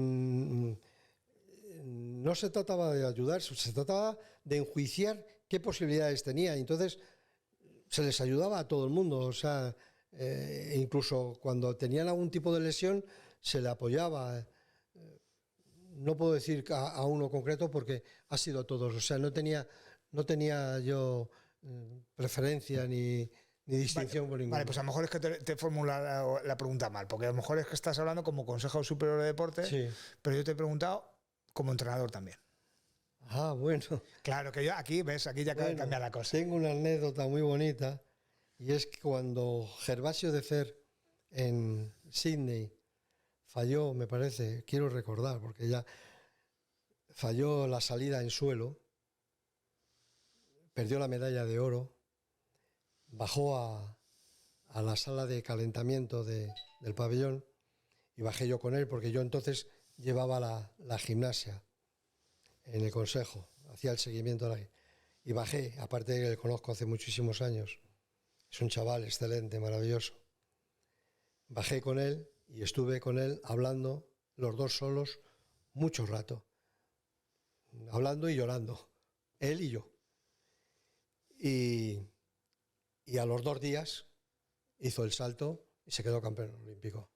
no se trataba de ayudar, se trataba de enjuiciar qué posibilidades tenía. Entonces se les ayudaba a todo el mundo, o sea, incluso cuando tenían algún tipo de lesión se le apoyaba. No puedo decir a uno concreto porque ha sido a todos, o sea, no tenía yo preferencia ni distinción por ninguno. Vale, pues a lo mejor es que te he formulado la pregunta mal, porque a lo mejor es que estás hablando como Consejo Superior de Deporte, Sí. pero yo te he preguntado como entrenador también. Ah, bueno. Claro, que yo aquí, ves, aquí ya cambia la cosa. Tengo una anécdota muy bonita, y es que cuando Gervasio de Fer en Sydney falló, me parece, quiero recordar, porque ya falló la salida en suelo, perdió la medalla de oro, bajó a la sala de calentamiento del pabellón y bajé yo con él, porque yo entonces llevaba la gimnasia en el consejo, hacía el seguimiento y bajé, aparte de que le conozco hace muchísimos años, es un chaval excelente, maravilloso. Bajé con él y estuve con él hablando, los dos solos, mucho rato, hablando y llorando, él y yo. Y a los 2 días hizo el salto y se quedó campeón olímpico.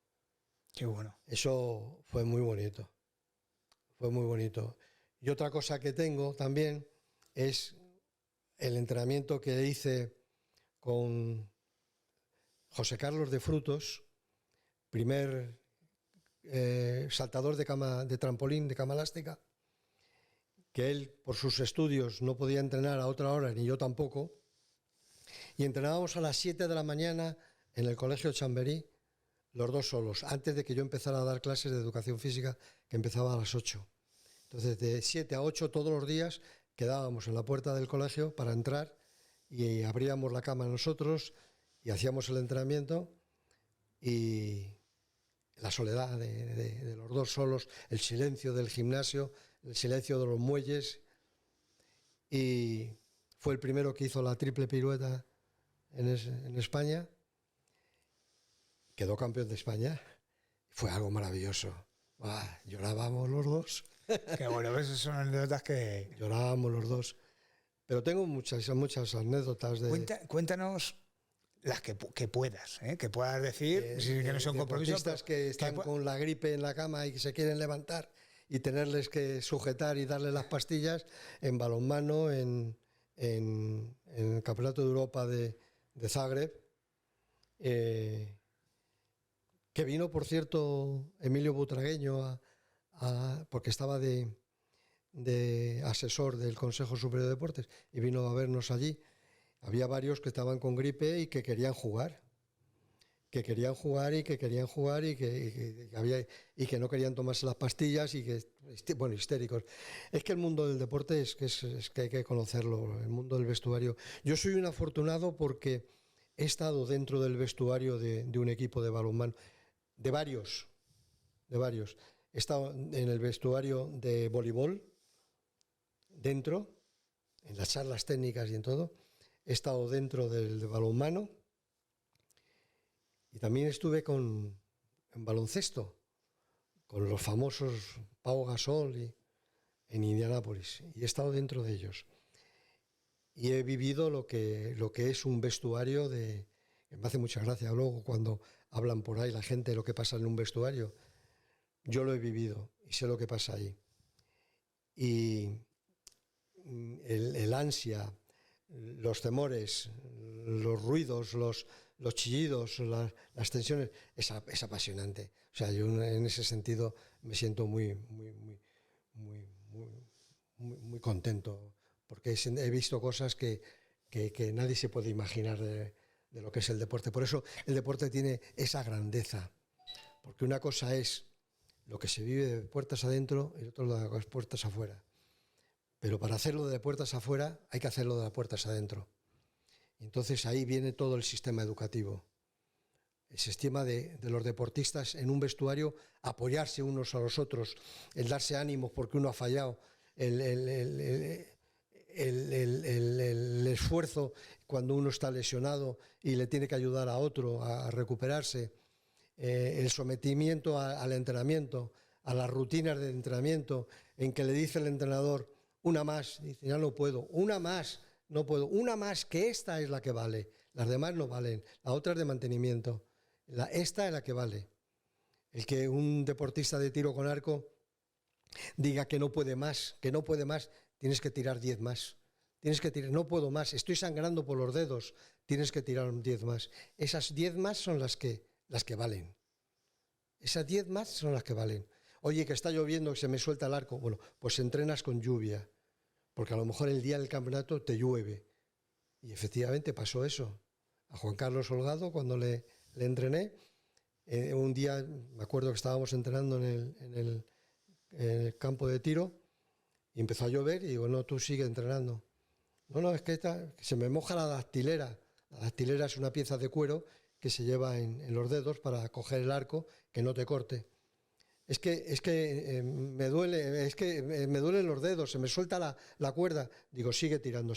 Qué bueno. Eso fue muy bonito. Fue muy bonito. Y otra cosa que tengo también es el entrenamiento que hice con José Carlos de Frutos, primer saltador de trampolín, de cama elástica, que él por sus estudios no podía entrenar a otra hora, ni yo tampoco, y entrenábamos a las 7 de la mañana en el Colegio Chamberí, los dos solos, antes de que yo empezara a dar clases de educación física, que empezaba a las 8. Entonces, de 7 a 8 todos los días quedábamos en la puerta del colegio para entrar y abríamos la cama nosotros y hacíamos el entrenamiento, y la soledad de los dos solos, el silencio del gimnasio, el silencio de los muelles, y fue el primero que hizo la triple pirueta en España, quedó campeón de España, fue algo maravilloso. Llorábamos los dos. Qué bueno, esas son anécdotas que... Llorábamos los dos. Pero tengo muchas anécdotas de... Cuéntanos las que puedas, que puedas decir, que no son compromisos. Deportistas que están con la gripe en la cama y que se quieren levantar y tenerles que sujetar y darles las pastillas en balonmano, en el Campeonato de Europa de Zagreb, que vino, por cierto, Emilio Butragueño, porque estaba de asesor del Consejo Superior de Deportes, y vino a vernos allí. Había varios que estaban con gripe y que querían jugar, y que no querían tomarse las pastillas, y que, bueno, histéricos. Es que el mundo del deporte es que hay que conocerlo, el mundo del vestuario. Yo soy un afortunado porque he estado dentro del vestuario de un equipo de balonmano, de varios. He estado en el vestuario de voleibol, dentro, en las charlas técnicas y en todo. He estado dentro del balonmano, y también estuve en baloncesto, con los famosos Pau Gasol en Indianápolis, y he estado dentro de ellos. Y he vivido lo que es un vestuario me hace mucha gracia luego cuando hablan por ahí la gente de lo que pasa en un vestuario. Yo lo he vivido y sé lo que pasa ahí. Y el ansia, los temores, los ruidos, los chillidos, las tensiones, es apasionante. O sea, yo en ese sentido me siento muy contento, porque he visto cosas que nadie se puede imaginar de lo que es el deporte. Por eso el deporte tiene esa grandeza Porque una cosa es lo que se vive de puertas adentro y otra lo de las puertas afuera. Pero para hacerlo de puertas afuera hay que hacerlo de las puertas adentro. Y entonces ahí viene todo el sistema educativo. El sistema de los deportistas en un vestuario, apoyarse unos a los otros, el darse ánimos porque uno ha fallado, el esfuerzo cuando uno está lesionado y le tiene que ayudar a otro a recuperarse, el sometimiento al entrenamiento, a las rutinas de entrenamiento, en que le dice el entrenador, una más, dice, ya no puedo, una más, no puedo, una más, que esta es la que vale, las demás no valen, la otra es de mantenimiento, esta es la que vale. El que un deportista de tiro con arco diga que no puede más, tienes que tirar 10 más. Tienes que tirar, no puedo más, estoy sangrando por los dedos, tienes que tirar 10 más. Esas 10 más son las que valen. Esas 10 más son las que valen. Oye, que está lloviendo, que se me suelta el arco. Bueno, pues entrenas con lluvia, porque a lo mejor el día del campeonato te llueve. Y efectivamente pasó eso. A Juan Carlos Holgado, cuando le entrené, un día, me acuerdo que estábamos entrenando en el campo de tiro, y empezó a llover, y digo, no, tú sigue entrenando. No, es que se me moja la dactilera. La dactilera es una pieza de cuero que se lleva en los dedos para coger el arco, que no te corte. Es que me duelen los dedos, se me suelta la cuerda. Digo, sigue tirando.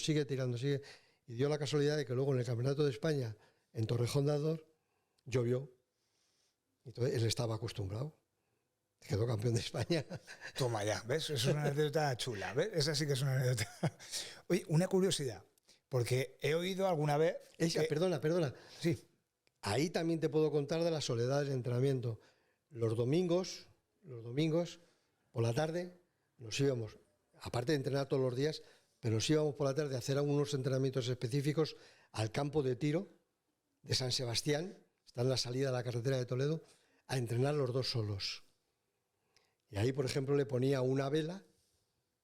Y dio la casualidad de que luego en el Campeonato de España, en Torrejón de Ardoz, llovió. Entonces él estaba acostumbrado. Quedó campeón de España. Toma ya, ¿ves? Es una anécdota chula, ¿ves? Esa sí que es una anécdota. Oye, una curiosidad, porque he oído alguna vez... Perdona. Sí. Ahí también te puedo contar de la soledad del entrenamiento. Los domingos, por la tarde, nos íbamos, aparte de entrenar todos los días, pero nos íbamos por la tarde a hacer algunos entrenamientos específicos al campo de tiro de San Sebastián, está en la salida de la carretera de Toledo, a entrenar los dos solos. Y ahí, por ejemplo, le ponía una vela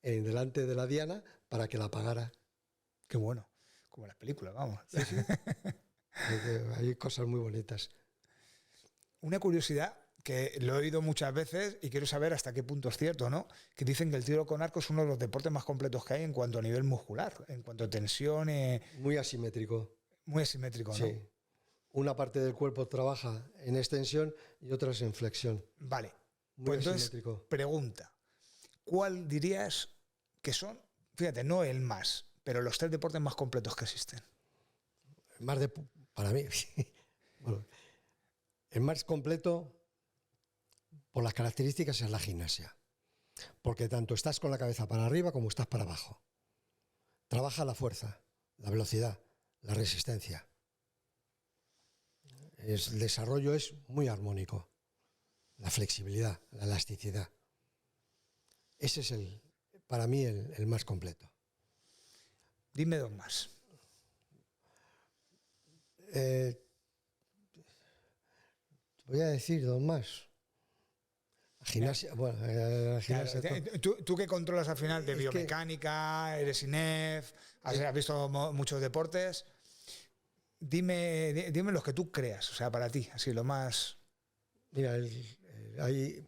en delante de la diana para que la apagara. Qué bueno, como las películas, vamos. Sí. Hay cosas muy bonitas. Una curiosidad que lo he oído muchas veces y quiero saber hasta qué punto es cierto, ¿no? Que dicen que el tiro con arco es uno de los deportes más completos que hay en cuanto a nivel muscular, en cuanto a tensión. Muy asimétrico. Muy asimétrico, ¿no? Sí. Una parte del cuerpo trabaja en extensión y otras en flexión. Vale. Muy pues entonces, asimétrico. Pregunta. ¿Cuál dirías que son, fíjate, no el más, pero los 3 deportes más completos que existen? Para mí, bueno, el más completo por las características es la gimnasia. Porque tanto estás con la cabeza para arriba como estás para abajo. Trabaja la fuerza, la velocidad, la resistencia. El desarrollo es muy armónico. La flexibilidad, la elasticidad. Ese es para mí el más completo. Dime 2 más. Voy a decir 2 más. Gimnasia, bueno, la gimnasia. Claro, tú que controlas al final de biomecánica, eres INEF, has visto muchos deportes. Dime los que tú creas, o sea, para ti, así lo más. Mira, hay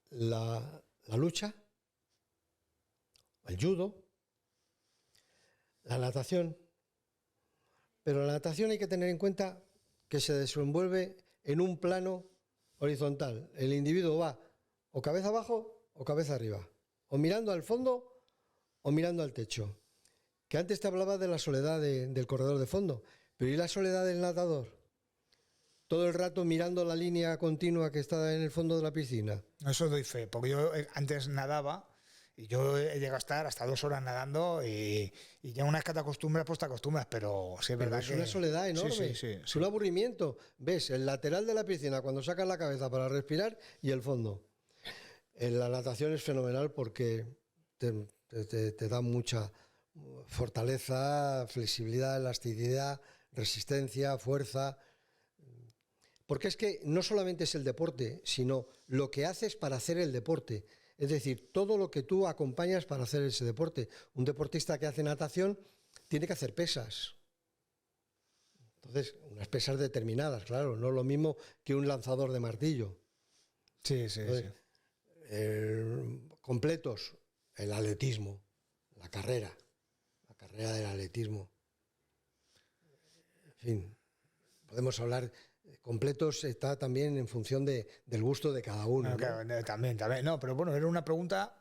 la lucha, el judo, la natación, pero la natación hay que tener en cuenta que se desenvuelve en un plano horizontal. El individuo va o cabeza abajo o cabeza arriba, o mirando al fondo o mirando al techo. Que antes te hablaba de la soledad del corredor de fondo, pero ¿y la soledad del nadador? Todo el rato mirando la línea continua que está en el fondo de la piscina. Eso doy fe, porque yo antes nadaba y yo he llegado a estar hasta 2 horas nadando y ya una vez que te acostumbras, pues te acostumbras, pero sí es verdad que... Es una soledad enorme, es un aburrimiento. Ves el lateral de la piscina cuando sacas la cabeza para respirar y el fondo. La natación es fenomenal porque te da mucha fortaleza, flexibilidad, elasticidad, resistencia, fuerza. Porque es que no solamente es el deporte, sino lo que haces para hacer el deporte. Es decir, todo lo que tú acompañas para hacer ese deporte. Un deportista que hace natación tiene que hacer pesas. Entonces, unas pesas determinadas, claro, no lo mismo que un lanzador de martillo. Sí, sí, Entonces, completos, el atletismo, la carrera del atletismo. En fin, podemos hablar, completos está también en función del gusto de cada uno. Bueno, ¿no? claro, también. No, pero bueno, era una pregunta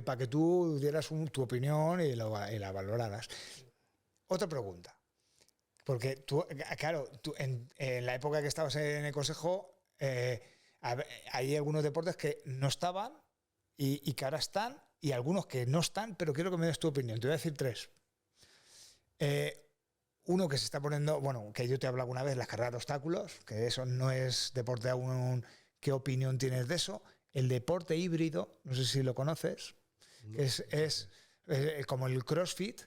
para que tú dieras tu opinión y la valoraras. Otra pregunta. Porque tú, claro, tú en la época que estabas en el consejo, hay algunos deportes que no estaban y que ahora están, y algunos que no están, pero quiero que me des tu opinión. Te voy a decir tres. Uno que se está poniendo, bueno, que yo te he hablado alguna vez, las carreras de obstáculos, que eso no es deporte aún. ¿Qué opinión tienes de eso? El deporte híbrido, no sé si lo conoces, que es como el CrossFit,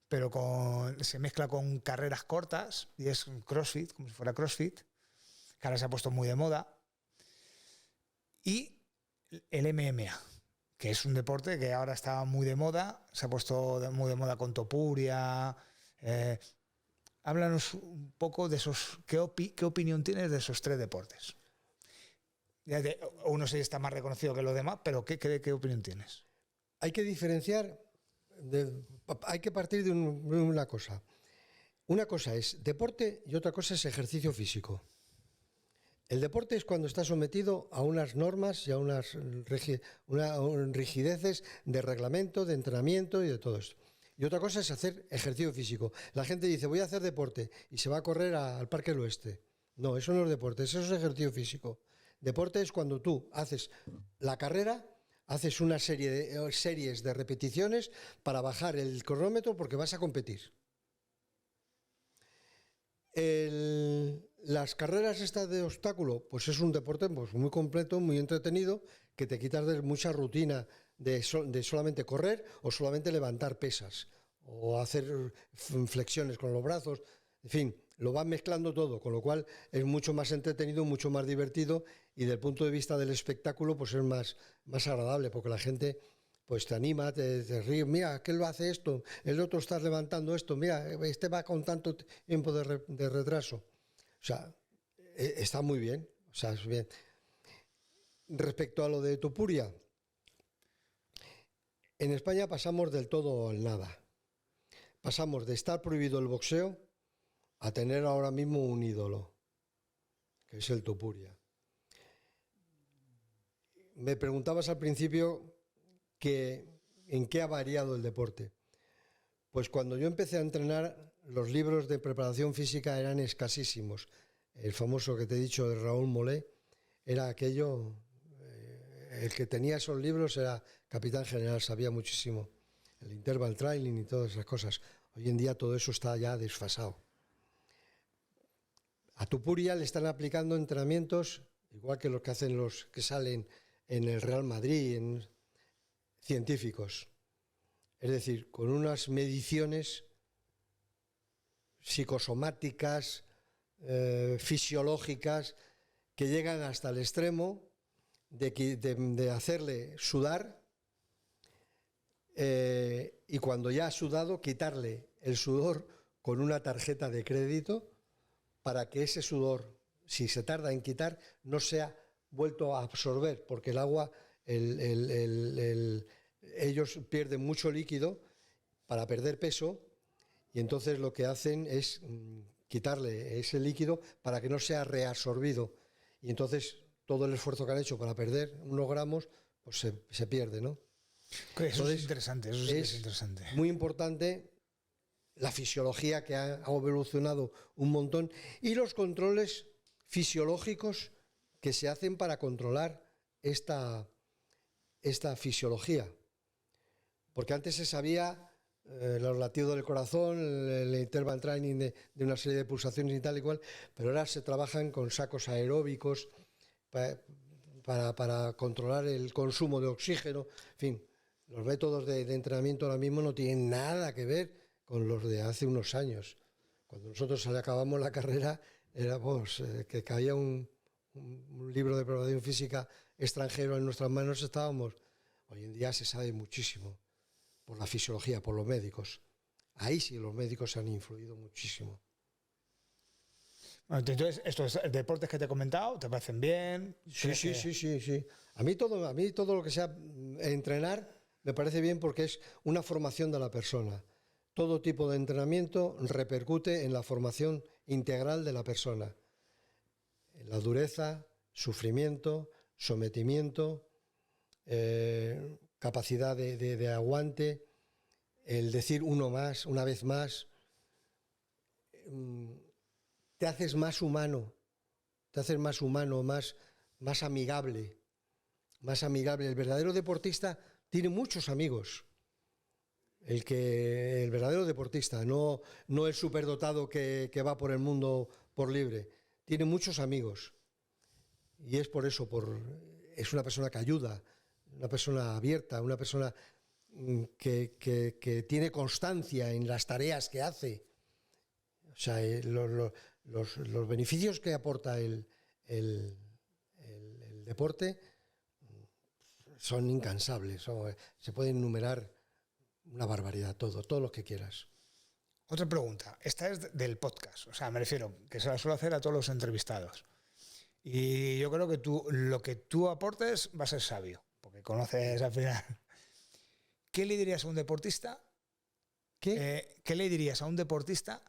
pero se mezcla con carreras cortas y es un CrossFit, como si fuera CrossFit, que ahora se ha puesto muy de moda. Y el MMA, que es un deporte que ahora está muy de moda, se ha puesto muy de moda con Topuria. Háblanos un poco de esos, ¿qué opinión tienes de esos tres deportes? Uno sí está más reconocido que los demás, pero ¿qué opinión tienes? Hay que diferenciar, hay que partir de una cosa. Una cosa es deporte y otra cosa es ejercicio físico. El deporte es cuando está sometido a unas normas y a unas rigideces de reglamento, de entrenamiento y de todo esto. Y otra cosa es hacer ejercicio físico. La gente dice, voy a hacer deporte y se va a correr al Parque del Oeste. No, eso no es deporte, eso es ejercicio físico. Deporte es cuando tú haces la carrera, haces una series de repeticiones para bajar el cronómetro porque vas a competir. Las carreras estas de obstáculo, pues es un deporte pues muy completo, muy entretenido, que te quitas de mucha rutina de solamente correr o solamente levantar pesas o hacer flexiones con los brazos, en fin, lo van mezclando todo, con lo cual es mucho más entretenido, mucho más divertido y del punto de vista del espectáculo pues es más agradable porque la gente pues te anima, te ríe, mira, ¿qué lo hace esto? El otro está levantando esto, mira, este va con tanto tiempo de retraso. O sea, está muy bien, o sea, es bien. Respecto a lo de Topuria, en España pasamos del todo al nada. Pasamos de estar prohibido el boxeo a tener ahora mismo un ídolo, que es el Topuria. Me preguntabas al principio en qué ha variado el deporte. Pues cuando yo empecé a entrenar, los libros de preparación física eran escasísimos. El famoso que te he dicho de Raúl Molé era aquello, el que tenía esos libros era capitán general, sabía muchísimo. El interval training y todas esas cosas. Hoy en día todo eso está ya desfasado. A Topuria le están aplicando entrenamientos, igual que los que hacen los que salen en el Real Madrid, científicos. Es decir, con unas mediciones psicosomáticas, fisiológicas, que llegan hasta el extremo de hacerle sudar y cuando ya ha sudado, quitarle el sudor con una tarjeta de crédito para que ese sudor, si se tarda en quitar, no sea vuelto a absorber, porque el agua, ellos pierden mucho líquido para perder peso y entonces lo que hacen es quitarle ese líquido para que no sea reabsorbido y entonces todo el esfuerzo que han hecho para perder unos gramos pues se pierde, ¿no? Eso entonces, es interesante, eso sí es interesante. Muy importante la fisiología que ha evolucionado un montón y los controles fisiológicos que se hacen para controlar esta fisiología. Porque antes se sabía los latidos del corazón, el interval training de una serie de pulsaciones y tal y cual, pero ahora se trabajan con sacos aeróbicos para controlar el consumo de oxígeno. En fin, los métodos de entrenamiento ahora mismo no tienen nada que ver con los de hace unos años. Cuando nosotros acabamos la carrera, éramos que caía un libro de preparación física extranjero en nuestras manos, estábamos. Hoy en día se sabe muchísimo por la fisiología, por los médicos. Ahí sí los médicos han influido muchísimo. Bueno, entonces, estos deportes que te he comentado, ¿te parecen bien? Sí. A mí todo lo que sea entrenar me parece bien porque es una formación de la persona. Todo tipo de entrenamiento repercute en la formación integral de la persona. La dureza, sufrimiento, sometimiento, capacidad de aguante, el decir uno más, una vez más, te haces más humano, más amigable, más amigable. El verdadero deportista tiene muchos amigos. El verdadero deportista, no el superdotado que va por el mundo por libre, tiene muchos amigos. Y es por eso, es una persona que ayuda, una persona abierta, una persona que tiene constancia en las tareas que hace. O sea, los beneficios que aporta el deporte son incansables. Se pueden enumerar una barbaridad, todo lo que quieras. Otra pregunta. Esta es del podcast. O sea, me refiero que se la suelo hacer a todos los entrevistados. Y yo creo que lo que tú aportes va a ser sabio, porque conoces al final. ¿Qué le dirías a un deportista? ¿Qué le dirías a un deportista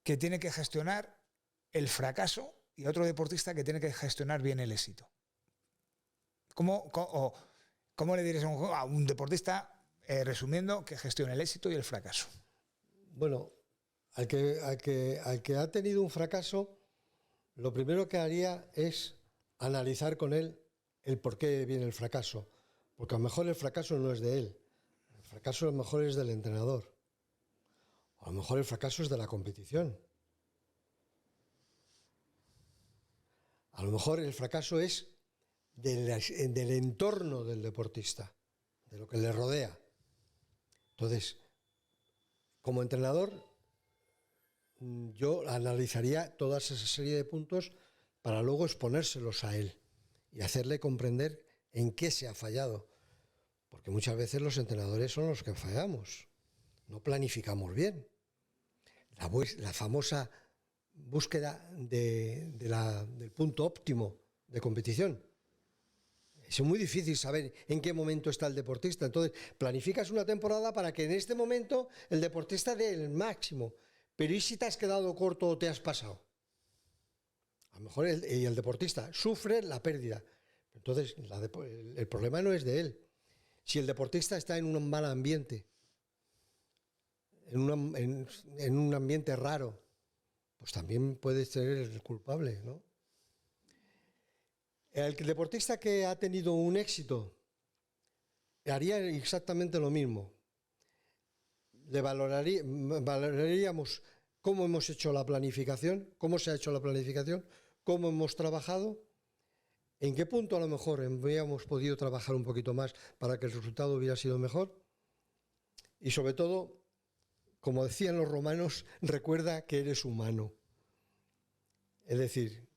que tiene que gestionar el fracaso y a otro deportista que tiene que gestionar bien el éxito? ¿Cómo le dirías a un deportista, resumiendo, que gestione el éxito y el fracaso? Bueno, al que ha tenido un fracaso, lo primero que haría es analizar con él el por qué viene el fracaso. Porque a lo mejor el fracaso no es de él. El fracaso a lo mejor es del entrenador. A lo mejor el fracaso es de la competición. A lo mejor el fracaso es del entorno del deportista, de lo que le rodea. Entonces, como entrenador, yo analizaría toda esa serie de puntos para luego exponérselos a él y hacerle comprender en qué se ha fallado. Porque muchas veces los entrenadores son los que fallamos. No planificamos bien. La famosa búsqueda del punto óptimo de competición. Es muy difícil saber en qué momento está el deportista. Entonces, planificas una temporada para que en este momento el deportista dé el máximo. Pero ¿y si te has quedado corto o te has pasado? A lo mejor el deportista sufre la pérdida. Entonces, el problema no es de él. Si el deportista está en un mal ambiente, en un ambiente raro, pues también puede ser el culpable, ¿no? El deportista que ha tenido un éxito haría exactamente lo mismo. Le valoraríamos cómo hemos hecho la planificación, cómo se ha hecho la planificación, cómo hemos trabajado, en qué punto a lo mejor habríamos podido trabajar un poquito más para que el resultado hubiera sido mejor. Y sobre todo, como decían los romanos, recuerda que eres humano. Es decir,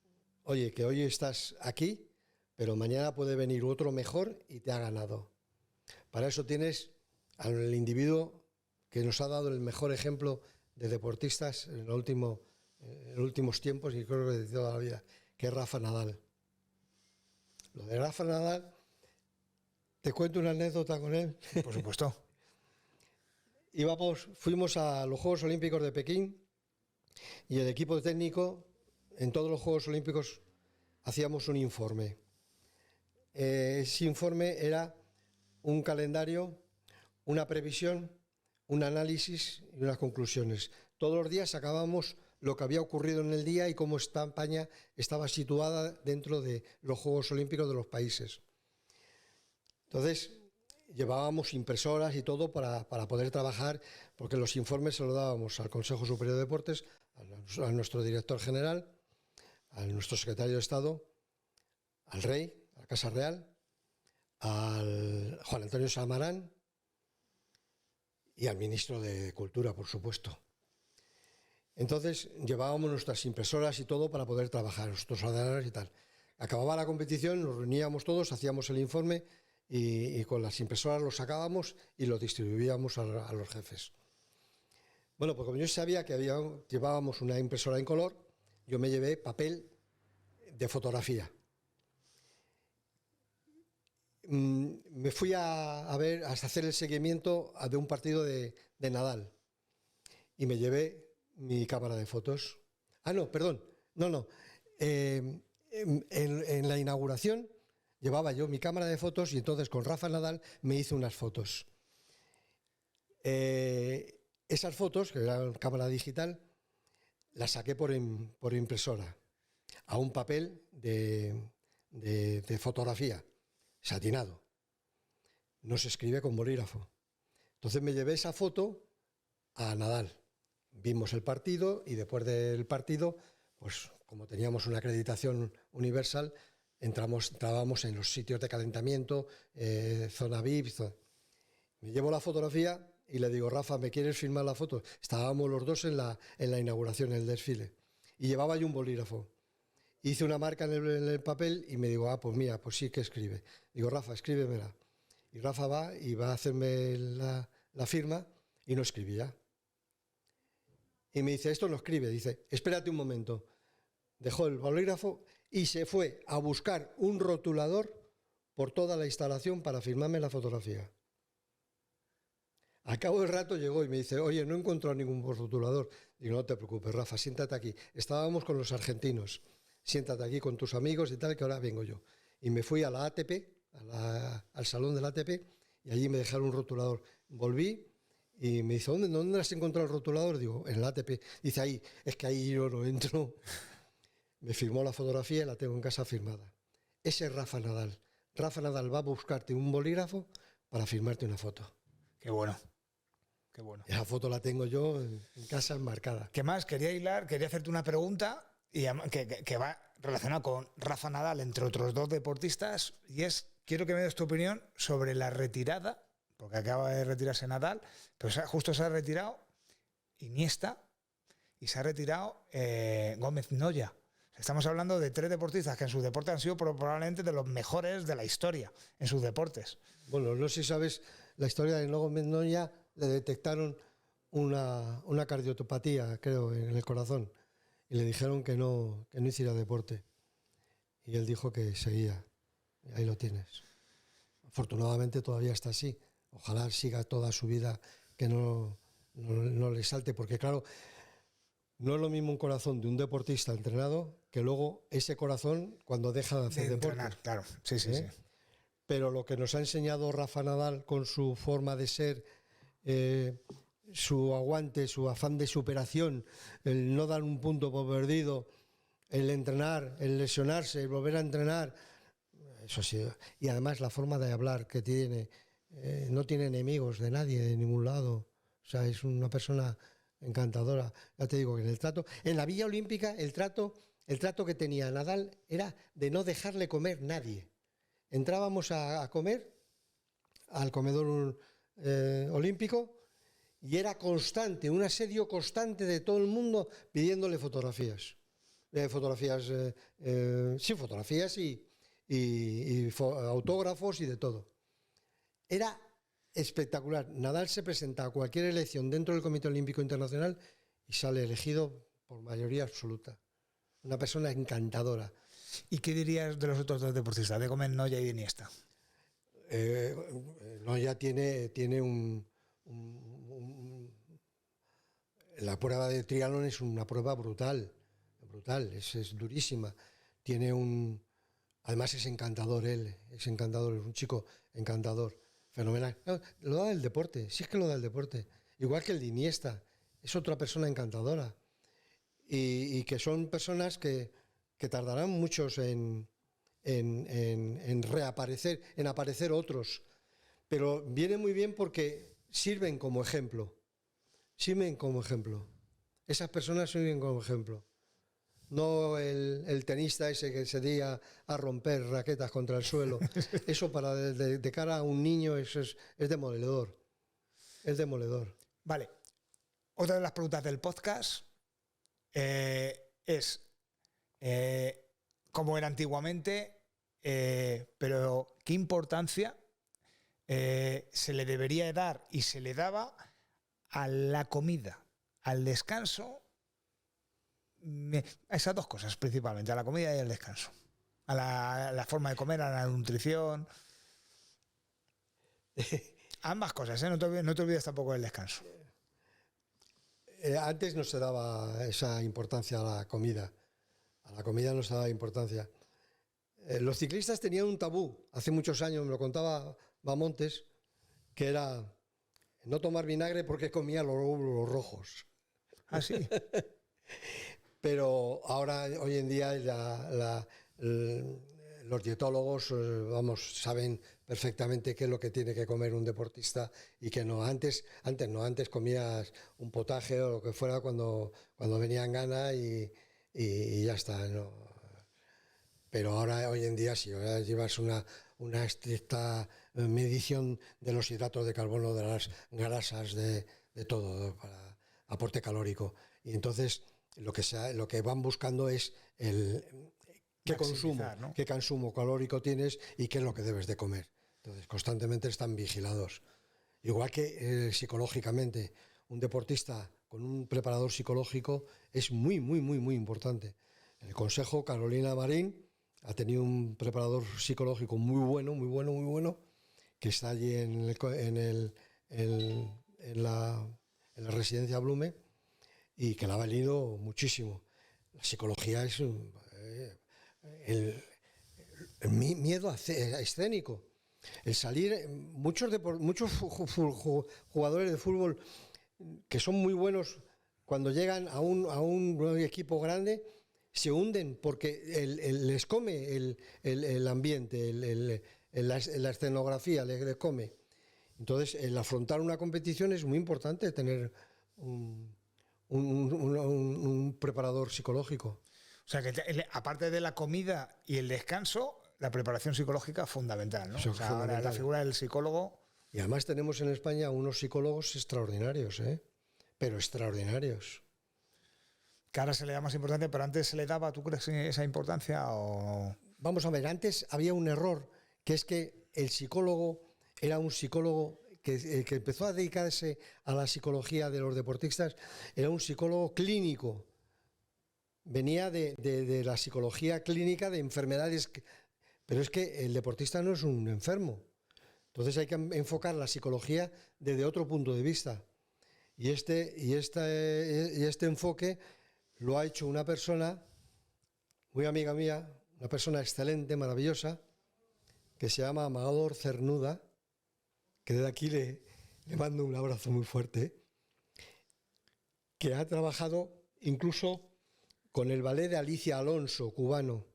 oye, que hoy estás aquí, pero mañana puede venir otro mejor y te ha ganado. Para eso tienes al individuo que nos ha dado el mejor ejemplo de deportistas en los últimos tiempos y creo que de toda la vida, que es Rafa Nadal. Lo de Rafa Nadal, te cuento una anécdota con él. Por supuesto. Fuimos a los Juegos Olímpicos de Pekín y el equipo técnico, en todos los Juegos Olímpicos, hacíamos un informe. Ese informe era un calendario, una previsión, un análisis y unas conclusiones. Todos los días sacábamos lo que había ocurrido en el día y cómo España estaba situada dentro de los Juegos Olímpicos de los países. Entonces, llevábamos impresoras y todo para poder trabajar, porque los informes se los dábamos al Consejo Superior de Deportes, a nuestro director general, a nuestro secretario de Estado, al rey, a la Casa Real, al Juan Antonio Samarán y al ministro de Cultura, por supuesto. Entonces llevábamos nuestras impresoras y todo para poder trabajar, nuestros ordenadores y tal. Acababa la competición, nos reuníamos todos, hacíamos el informe y con las impresoras lo sacábamos y lo distribuíamos a los jefes. Bueno, pues como yo sabía que llevábamos una impresora en color, yo me llevé papel de fotografía. Me fui a ver, hasta hacer el seguimiento de un partido de Nadal y me llevé mi cámara de fotos. No, perdón, no. En la inauguración llevaba yo mi cámara de fotos y entonces con Rafa Nadal me hice unas fotos. Esas fotos, que eran cámara digital, las saqué por impresora a un papel de fotografía satinado. No se escribe con bolígrafo. Entonces me llevé esa foto a Nadal. Vimos el partido y después del partido, pues como teníamos una acreditación universal, entrábamos en los sitios de calentamiento, zona VIP. Me llevo la fotografía y le digo, Rafa, ¿me quieres filmar la foto? Estábamos los dos en la inauguración, en el desfile. Y llevaba yo un bolígrafo. Hice una marca en el papel y me digo, pues mira, pues sí que escribe. Digo, Rafa, escríbemela. Y Rafa va y va a hacerme la firma y no escribía. Y me dice, esto no escribe. Dice, espérate un momento. Dejó el bolígrafo y se fue a buscar un rotulador por toda la instalación para firmarme la fotografía. Al cabo del rato llegó y me dice, oye, no he encontrado ningún rotulador. Digo, no te preocupes, Rafa, siéntate aquí. Estábamos con los argentinos. Siéntate aquí con tus amigos y tal, que ahora vengo yo. Y me fui a la ATP, al salón de la ATP, y allí me dejaron un rotulador. Volví y me dice, ¿dónde has encontrado el rotulador? Digo, en la ATP. Dice, ahí, es que ahí yo no entro. Me firmó la fotografía y la tengo en casa firmada. Ese es Rafa Nadal. Rafa Nadal va a buscarte un bolígrafo para firmarte una foto. Qué bueno. Qué bueno. Esa foto la tengo yo en casa enmarcada. ¿Qué más? Quería hacerte una pregunta que va relacionada con Rafa Nadal, entre otros dos deportistas, y quiero que me des tu opinión sobre la retirada, porque acaba de retirarse Nadal, pero justo se ha retirado Iniesta y se ha retirado Gómez Noya. Estamos hablando de tres deportistas que en sus deportes han sido probablemente de los mejores de la historia en sus deportes. Bueno, no sé si sabes la historia de Gómez Noya, le detectaron una cardiopatía, creo, en el corazón. Y le dijeron que no hiciera deporte. Y él dijo que seguía. Y ahí lo tienes. Afortunadamente todavía está así. Ojalá siga toda su vida, que no le salte. Porque claro, no es lo mismo un corazón de un deportista entrenado que luego ese corazón cuando deja de hacer deporte. Entrenar, claro. Sí. Pero lo que nos ha enseñado Rafa Nadal con su forma de ser, su aguante, su afán de superación, el no dar un punto por perdido, el entrenar, el lesionarse, el volver a entrenar, eso sí. Y además la forma de hablar que tiene, no tiene enemigos de nadie, de ningún lado. O sea, es una persona encantadora. Ya te digo que en el trato, en la Villa Olímpica, el trato que tenía Nadal era de no dejarle comer nadie. Entrábamos a comer al comedor olímpico y era constante, un asedio constante de todo el mundo pidiéndole fotografías. Fotografías y autógrafos y de todo. Era espectacular. Nadal se presenta a cualquier elección dentro del Comité Olímpico Internacional y sale elegido por mayoría absoluta. Una persona encantadora. ¿Y qué dirías de los otros dos deportistas, de Gómez Noya y de Iniesta? Noya tiene la prueba de triatlón es una prueba brutal, es durísima. Además es encantador él, es un chico encantador, fenomenal. No, lo da el deporte, sí es que lo da el deporte. Igual que el de Iniesta, es otra persona encantadora. Y que son personas que tardarán muchos en reaparecer, en aparecer otros. Pero viene muy bien porque sirven como ejemplo. Esas personas sirven como ejemplo. No el tenista ese que se dedica a romper raquetas contra el suelo. Eso de cara a un niño es demoledor. Es demoledor. Vale. Otra de las preguntas del podcast es cómo era antiguamente, pero qué importancia se le debería dar y se le daba a la comida, al descanso a esas dos cosas principalmente, a la comida y al descanso. A la forma de comer, a la nutrición. Ambas cosas, ¿eh? No te olvides tampoco del descanso. Antes no se daba esa importancia a la comida. A la comida no se daba importancia. Los ciclistas tenían un tabú. Hace muchos años, me lo contaba Bamontes, que era no tomar vinagre porque comía los glóbulos rojos. Ah, sí. Pero ahora, hoy en día, los dietólogos, saben perfectamente qué es lo que tiene que comer un deportista y que no. Antes comías un potaje o lo que fuera cuando venían ganas y ya está, ¿no? Pero ahora, hoy en día, sí, ahora llevas una estricta medición de los hidratos de carbono, de las grasas, de todo, para aporte calórico. Y entonces lo que van buscando es qué consumo calórico tienes y qué es lo que debes de comer. Entonces constantemente están vigilados. Igual que psicológicamente, un deportista con un preparador psicológico es muy, muy, muy, muy importante. En el Consejo, Carolina Marín ha tenido un preparador psicológico muy bueno, que está allí en la residencia Blume y que la ha valido muchísimo. La psicología es el miedo escénico. El salir, muchos jugadores de fútbol que son muy buenos, cuando llegan a un equipo grande, se hunden porque les come el ambiente, la escenografía les come. Entonces, el afrontar una competición es muy importante, tener un preparador psicológico. O sea, que aparte de la comida y el descanso, la preparación psicológica es fundamental, ¿no? O sea, fundamental. La figura del psicólogo. Y además tenemos en España unos psicólogos extraordinarios, pero extraordinarios. Que ahora se le da más importancia, pero antes se le daba, ¿tú crees, esa importancia? O... Vamos a ver, antes había un error, que es que el psicólogo era un psicólogo que empezó a dedicarse a la psicología de los deportistas, era un psicólogo clínico. Venía de la psicología clínica de enfermedades, pero es que el deportista no es un enfermo. Entonces hay que enfocar la psicología desde otro punto de vista. Y este enfoque lo ha hecho una persona, muy amiga mía, una persona excelente, maravillosa, que se llama Amador Cernuda, que desde aquí le mando un abrazo muy fuerte, que ha trabajado incluso con el ballet de Alicia Alonso, cubano.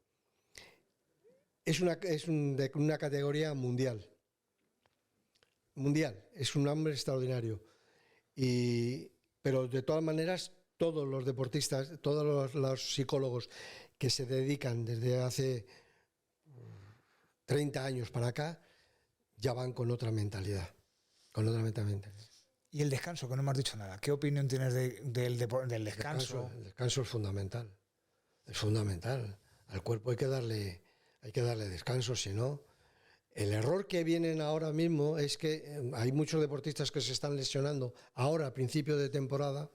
Es de una categoría mundial. Mundial, es un hombre extraordinario. Pero de todas maneras, todos los deportistas, todos los psicólogos que se dedican desde hace 30 años para acá, ya van con otra mentalidad. Y el descanso, que no me has dicho nada. ¿Qué opinión tienes del descanso? El descanso es fundamental. Es fundamental. Al cuerpo hay que darle descanso, si no. El error que vienen ahora mismo es que hay muchos deportistas que se están lesionando ahora a principio de temporada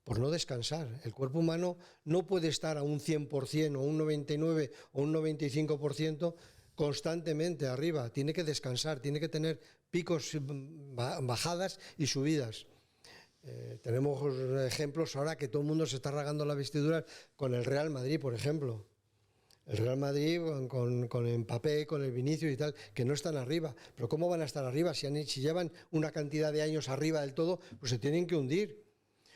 por no descansar. El cuerpo humano no puede estar a un 100% o un 99% o un 95% constantemente arriba. Tiene que descansar, tiene que tener picos, bajadas y subidas. Tenemos ejemplos ahora que todo el mundo se está rasgando las vestiduras con el Real Madrid, por ejemplo. El Real Madrid con el Mbappé, con el Vinicius y tal, que no están arriba. Pero ¿cómo van a estar arriba? Si llevan una cantidad de años arriba del todo, pues se tienen que hundir.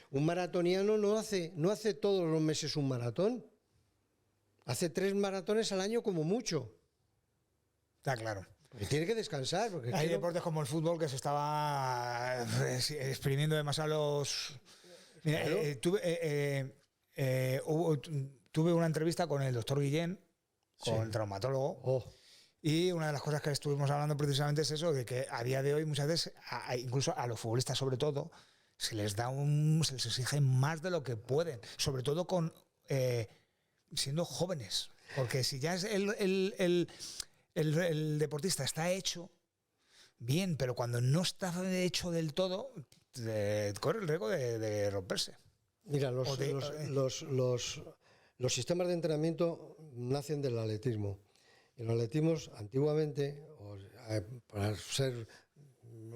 Un maratoniano no hace todos los meses un maratón. Hace 3 maratones al año como mucho. Está claro. Y tiene que descansar. Porque hay deportes como el fútbol que se estaba exprimiendo demasiado los... Mira, tuve una entrevista con el doctor Guillén, con el traumatólogo, y una de las cosas que estuvimos hablando precisamente es eso, de que a día de hoy muchas veces, incluso a los futbolistas sobre todo, se les exige más de lo que pueden, sobre todo siendo jóvenes, porque si ya es el deportista está hecho bien, pero cuando no está hecho del todo, corre el riesgo de romperse. Mira, O de- los sistemas de entrenamiento nacen del atletismo. Y los atletismos, antiguamente, para ser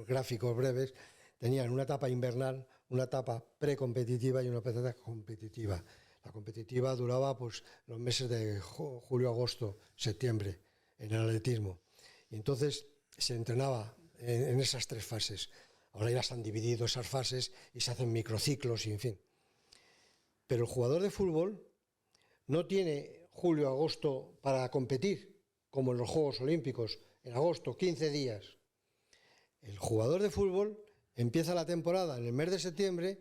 gráficos breves, tenían una etapa invernal, una etapa precompetitiva y una etapa competitiva. La competitiva duraba pues los meses de julio, agosto, septiembre en el atletismo. Y entonces se entrenaba en esas tres fases. Ahora ya se han dividido esas fases y se hacen microciclos y en fin. Pero el jugador de fútbol no tiene julio, agosto para competir, como en los Juegos Olímpicos, en agosto, 15 días. El jugador de fútbol empieza la temporada en el mes de septiembre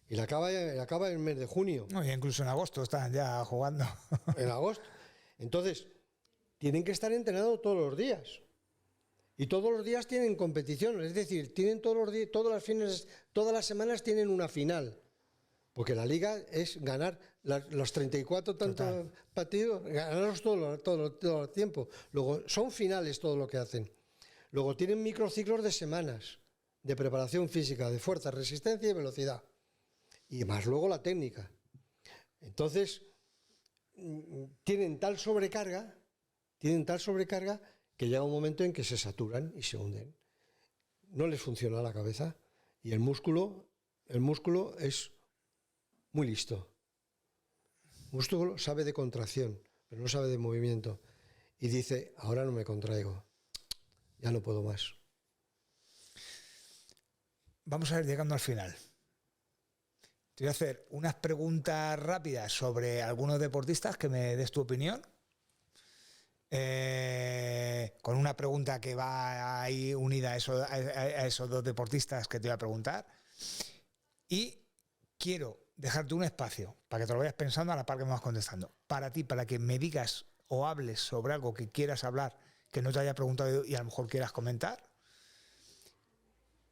y la acaba en el mes de junio. No, y incluso en agosto están ya jugando. En agosto. Entonces, tienen que estar entrenados todos los días. Y todos los días tienen competición, es decir, tienen todos los días, todas las semanas tienen una final. Porque la liga es ganar los 34 tantos partidos, ganarlos todo el tiempo. Luego, son finales todo lo que hacen. Luego tienen microciclos de semanas, de preparación física, de fuerza, resistencia y velocidad. Y más luego la técnica. Entonces, tienen tal sobrecarga que llega un momento en que se saturan y se hunden. No les funciona la cabeza. Y el músculo es muy listo. El músculo sabe de contracción, pero no sabe de movimiento. Y dice, ahora no me contraigo, ya no puedo más. Vamos a ir llegando al final. Te voy a hacer unas preguntas rápidas sobre algunos deportistas, que me des tu opinión. Con una pregunta que va ahí unida a esos dos deportistas que te voy a preguntar. Y quiero dejarte un espacio para que te lo vayas pensando a la par que me vas contestando. Para ti, para que me digas o hables sobre algo que quieras hablar, que no te haya preguntado y a lo mejor quieras comentar.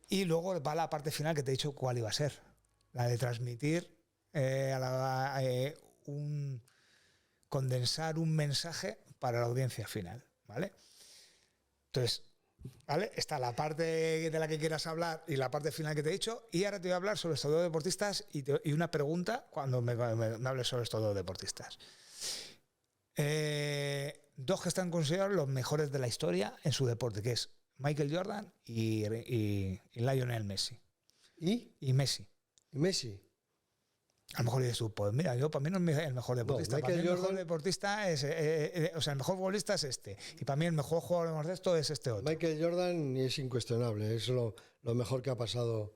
Y luego va la parte final que te he dicho cuál iba a ser. La de transmitir, condensar un mensaje para la audiencia final, ¿vale? Entonces, ¿vale? Está la parte de la que quieras hablar y la parte final que te he dicho, y ahora te voy a hablar sobre estos dos deportistas y una pregunta cuando me hables sobre estos dos deportistas. Dos que están considerados los mejores de la historia en su deporte, que es Michael Jordan y Lionel Messi. ¿Y Messi. ¿Y Messi? A lo mejor dices tú, pues mira, yo para mí no es el mejor deportista. No, para mí el mejor deportista es, o sea, el mejor futbolista es este. Y para mí el mejor jugador de baloncesto es este otro. Michael Jordan es incuestionable, es lo mejor que ha pasado,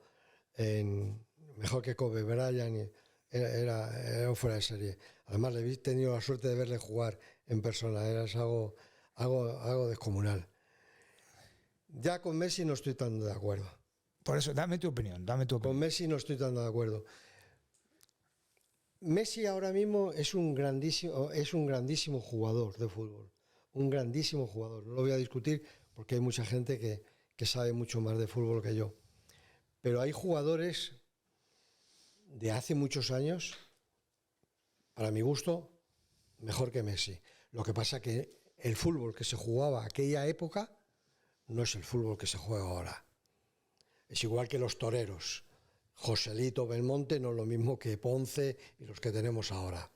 mejor que Kobe Bryant, era fuera de serie. Además, le he tenido la suerte de verle jugar en persona, era algo descomunal. Ya con Messi no estoy tan de acuerdo. Por eso, dame tu opinión. Con Messi no estoy tan de acuerdo. Messi ahora mismo es un grandísimo jugador de fútbol. Un grandísimo jugador. No lo voy a discutir porque hay mucha gente que sabe mucho más de fútbol que yo. Pero hay jugadores de hace muchos años, para mi gusto, mejor que Messi. Lo que pasa que el fútbol que se jugaba aquella época no es el fútbol que se juega ahora. Es igual que los toreros. Joselito Belmonte no es lo mismo que Ponce y los que tenemos ahora.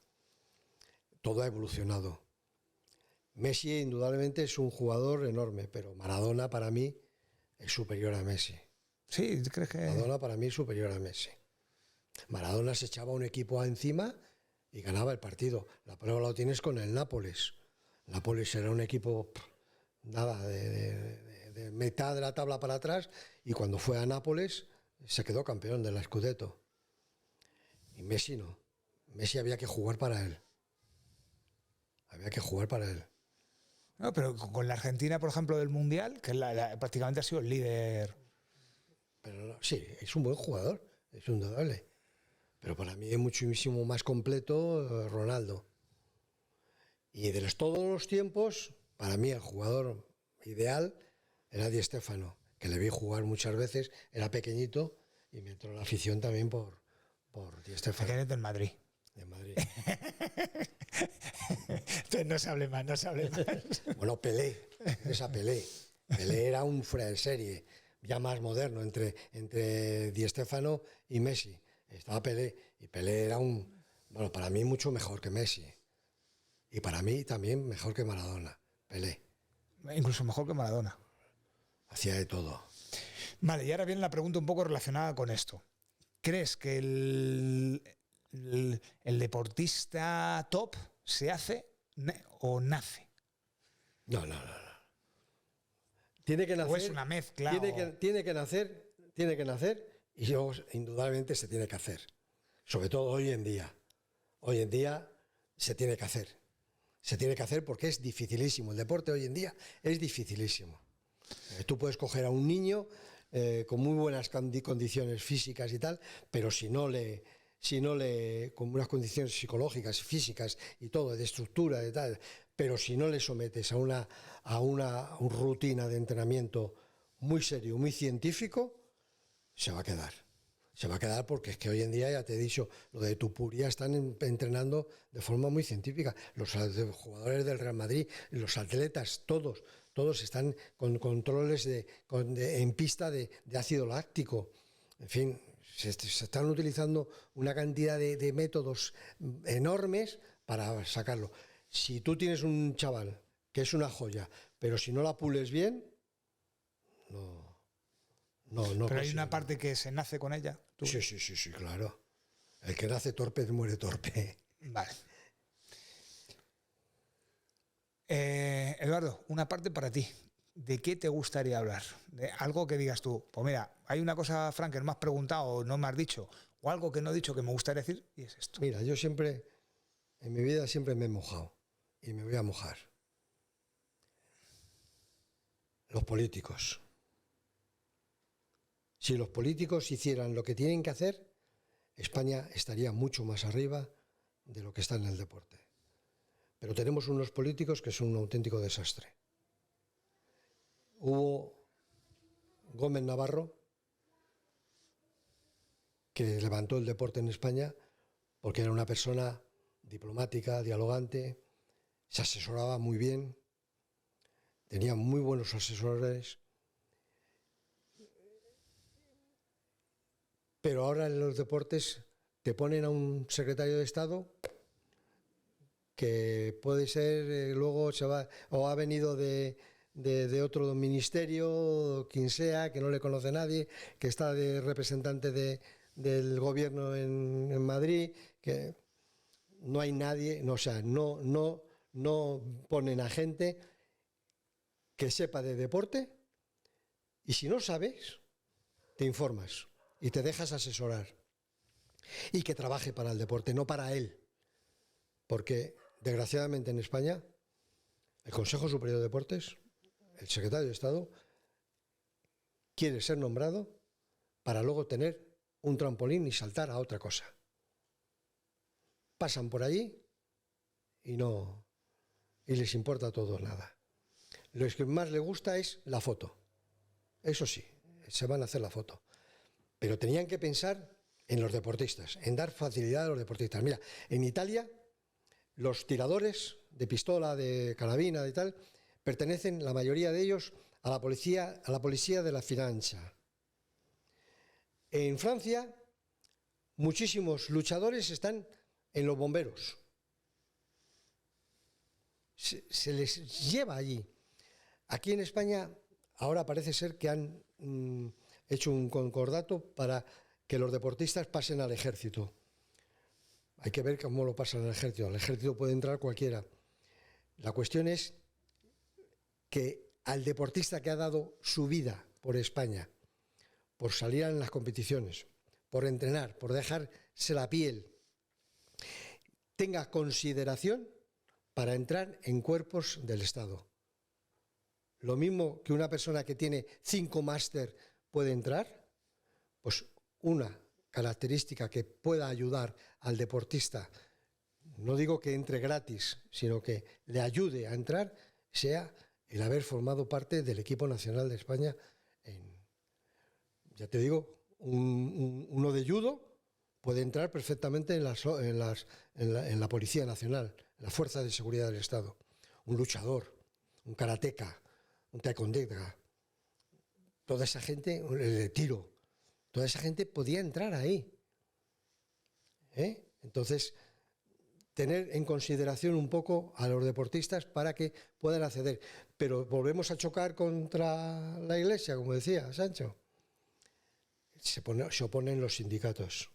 Todo ha evolucionado. Messi indudablemente es un jugador enorme, pero Maradona para mí es superior a Messi. Sí, ¿crees que...? Maradona para mí es superior a Messi. Maradona se echaba un equipo encima y ganaba el partido. La prueba lo tienes con el Nápoles. Nápoles era un equipo de mitad de la tabla para atrás, y cuando fue a Nápoles se quedó campeón de la Scudetto. Y Messi no. Messi había que jugar para él. Había que jugar para él. No, pero con la Argentina, por ejemplo, del Mundial, que prácticamente ha sido el líder. Pero no, sí, es un buen jugador, es indudable. Pero para mí es muchísimo más completo Ronaldo. Y de todos los tiempos, para mí el jugador ideal era Di Stéfano, que le vi jugar muchas veces, era pequeñito y me entró la afición también por Di Stéfano. Que eres del Madrid. De Madrid. Entonces no se hable más. Bueno, Pelé. Pelé era un fuera de serie, ya más moderno, entre Di Stéfano y Messi. estaba Pelé, y Pelé era bueno, para mí mucho mejor que Messi, y para mí también mejor que Maradona, Pelé, Incluso mejor que Maradona. hacía de todo. Vale, y ahora viene la pregunta un poco relacionada con esto. ¿Crees que el deportista top se hace o nace? No, no, no, no. Tiene que nacer. ¿O es una mezcla? Tiene que nacer y luego indudablemente se tiene que hacer. Sobre todo hoy en día. Hoy en día se tiene que hacer. Se tiene que hacer porque es dificilísimo. El deporte hoy en día es dificilísimo. Tú puedes coger a un niño con muy buenas condiciones físicas y tal, pero si no le con unas condiciones psicológicas, físicas y todo, de estructura, de tal, pero si no le sometes a una rutina de entrenamiento muy serio, muy científico, se va a quedar. Se va a quedar porque es que hoy en día, ya te he dicho, lo de Tupuria están entrenando de forma muy científica. Los jugadores del Real Madrid, los atletas, todos están con controles en pista de ácido láctico. En fin, se están utilizando una cantidad de métodos enormes para sacarlo. Si tú tienes un chaval que es una joya, pero si no la pules bien, no. Pero hay una parte que se nace con ella. Sí, claro. El que nace torpe muere torpe. Vale. Eduardo, una parte para ti. ¿De qué te gustaría hablar? De algo que digas tú. Pues mira, hay una cosa, Frank, que no me has preguntado o no me has dicho, o algo que no he dicho que me gustaría decir, y es esto. Mira, yo siempre, en mi vida siempre me he mojado y me voy a mojar. Los políticos. Si los políticos hicieran lo que tienen que hacer, España estaría mucho más arriba de lo que está en el deporte. Pero tenemos unos políticos que son un auténtico desastre. Hubo Gómez Navarro, que levantó el deporte en España porque era una persona diplomática, dialogante, se asesoraba muy bien, tenía muy buenos asesores. Pero ahora en los deportes te ponen a un secretario de Estado que puede ser, luego se va, o ha venido de otro ministerio, quien sea, que no le conoce nadie, que está de representante del gobierno en Madrid, que no hay nadie, no, o sea, no ponen a gente que sepa de deporte, y si no sabes, te informas y te dejas asesorar y que trabaje para el deporte, no para él, porque desgraciadamente en España el Consejo Superior de Deportes, el secretario de Estado, quiere ser nombrado para luego tener un trampolín y saltar a otra cosa. Pasan por allí y les importa todo nada. Lo que más les gusta es la foto. Eso sí, se van a hacer la foto. Pero tenían que pensar en los deportistas, en dar facilidad a los deportistas. Mira, en Italia los tiradores de pistola, de carabina y tal, pertenecen la mayoría de ellos a la policía de la finanza. En Francia, muchísimos luchadores están en los bomberos. Se les lleva allí. Aquí en España ahora parece ser que han hecho un concordato para que los deportistas pasen al ejército. Hay que ver cómo lo pasan al ejército. Al ejército puede entrar cualquiera. La cuestión es que al deportista que ha dado su vida por España, por salir en las competiciones, por entrenar, por dejarse la piel, tenga consideración para entrar en cuerpos del Estado. Lo mismo que una persona que tiene 5 máster puede entrar, pues una característica que pueda ayudar al deportista, no digo que entre gratis, sino que le ayude a entrar, sea el haber formado parte del equipo nacional de España. Ya te digo, uno de judo puede entrar perfectamente en la Policía Nacional, en la Fuerza de Seguridad del Estado. Un luchador, un karateca, un taekwondoca, toda esa gente, el tiro, toda esa gente podía entrar ahí. Entonces, tener en consideración un poco a los deportistas para que puedan acceder. Pero volvemos a chocar contra la Iglesia, como decía Sancho. Se oponen los sindicatos.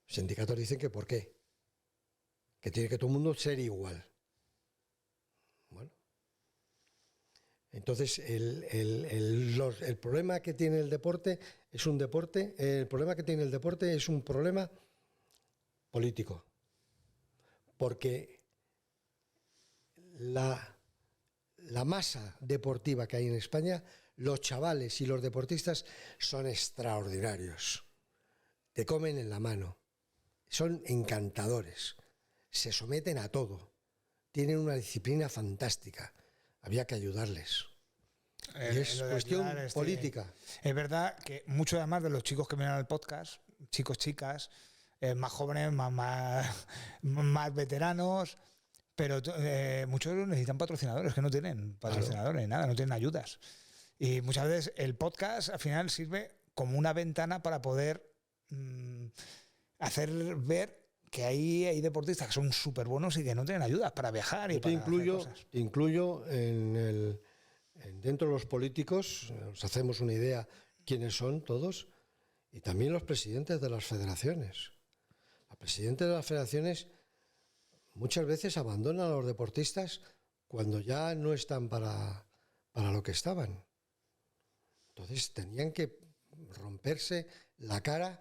Los sindicatos dicen que ¿por qué? Que tiene que todo el mundo ser igual. Bueno. Entonces, el problema que tiene el deporte es un deporte. El problema que tiene el deporte es un problema político. Porque la masa deportiva que hay en España, los chavales y los deportistas son extraordinarios. Te comen en la mano. Son encantadores. Se someten a todo. Tienen una disciplina fantástica. Había que ayudarles. Y es cuestión política. Es verdad que muchos además de los chicos que vienen al podcast, chicos, chicas, más jóvenes, más veteranos, pero muchos necesitan patrocinadores, que no tienen patrocinadores, claro. Nada, no tienen ayudas. Y muchas veces el podcast al final sirve como una ventana para poder hacer ver que hay deportistas que son súper buenos y que no tienen ayudas para viajar y para hacer cosas. Incluyo dentro de los políticos, nos hacemos una idea quiénes son todos, y también los presidentes de las federaciones. Los presidentes de las federaciones muchas veces abandonan a los deportistas cuando ya no están para lo que estaban. Entonces tenían que romperse la cara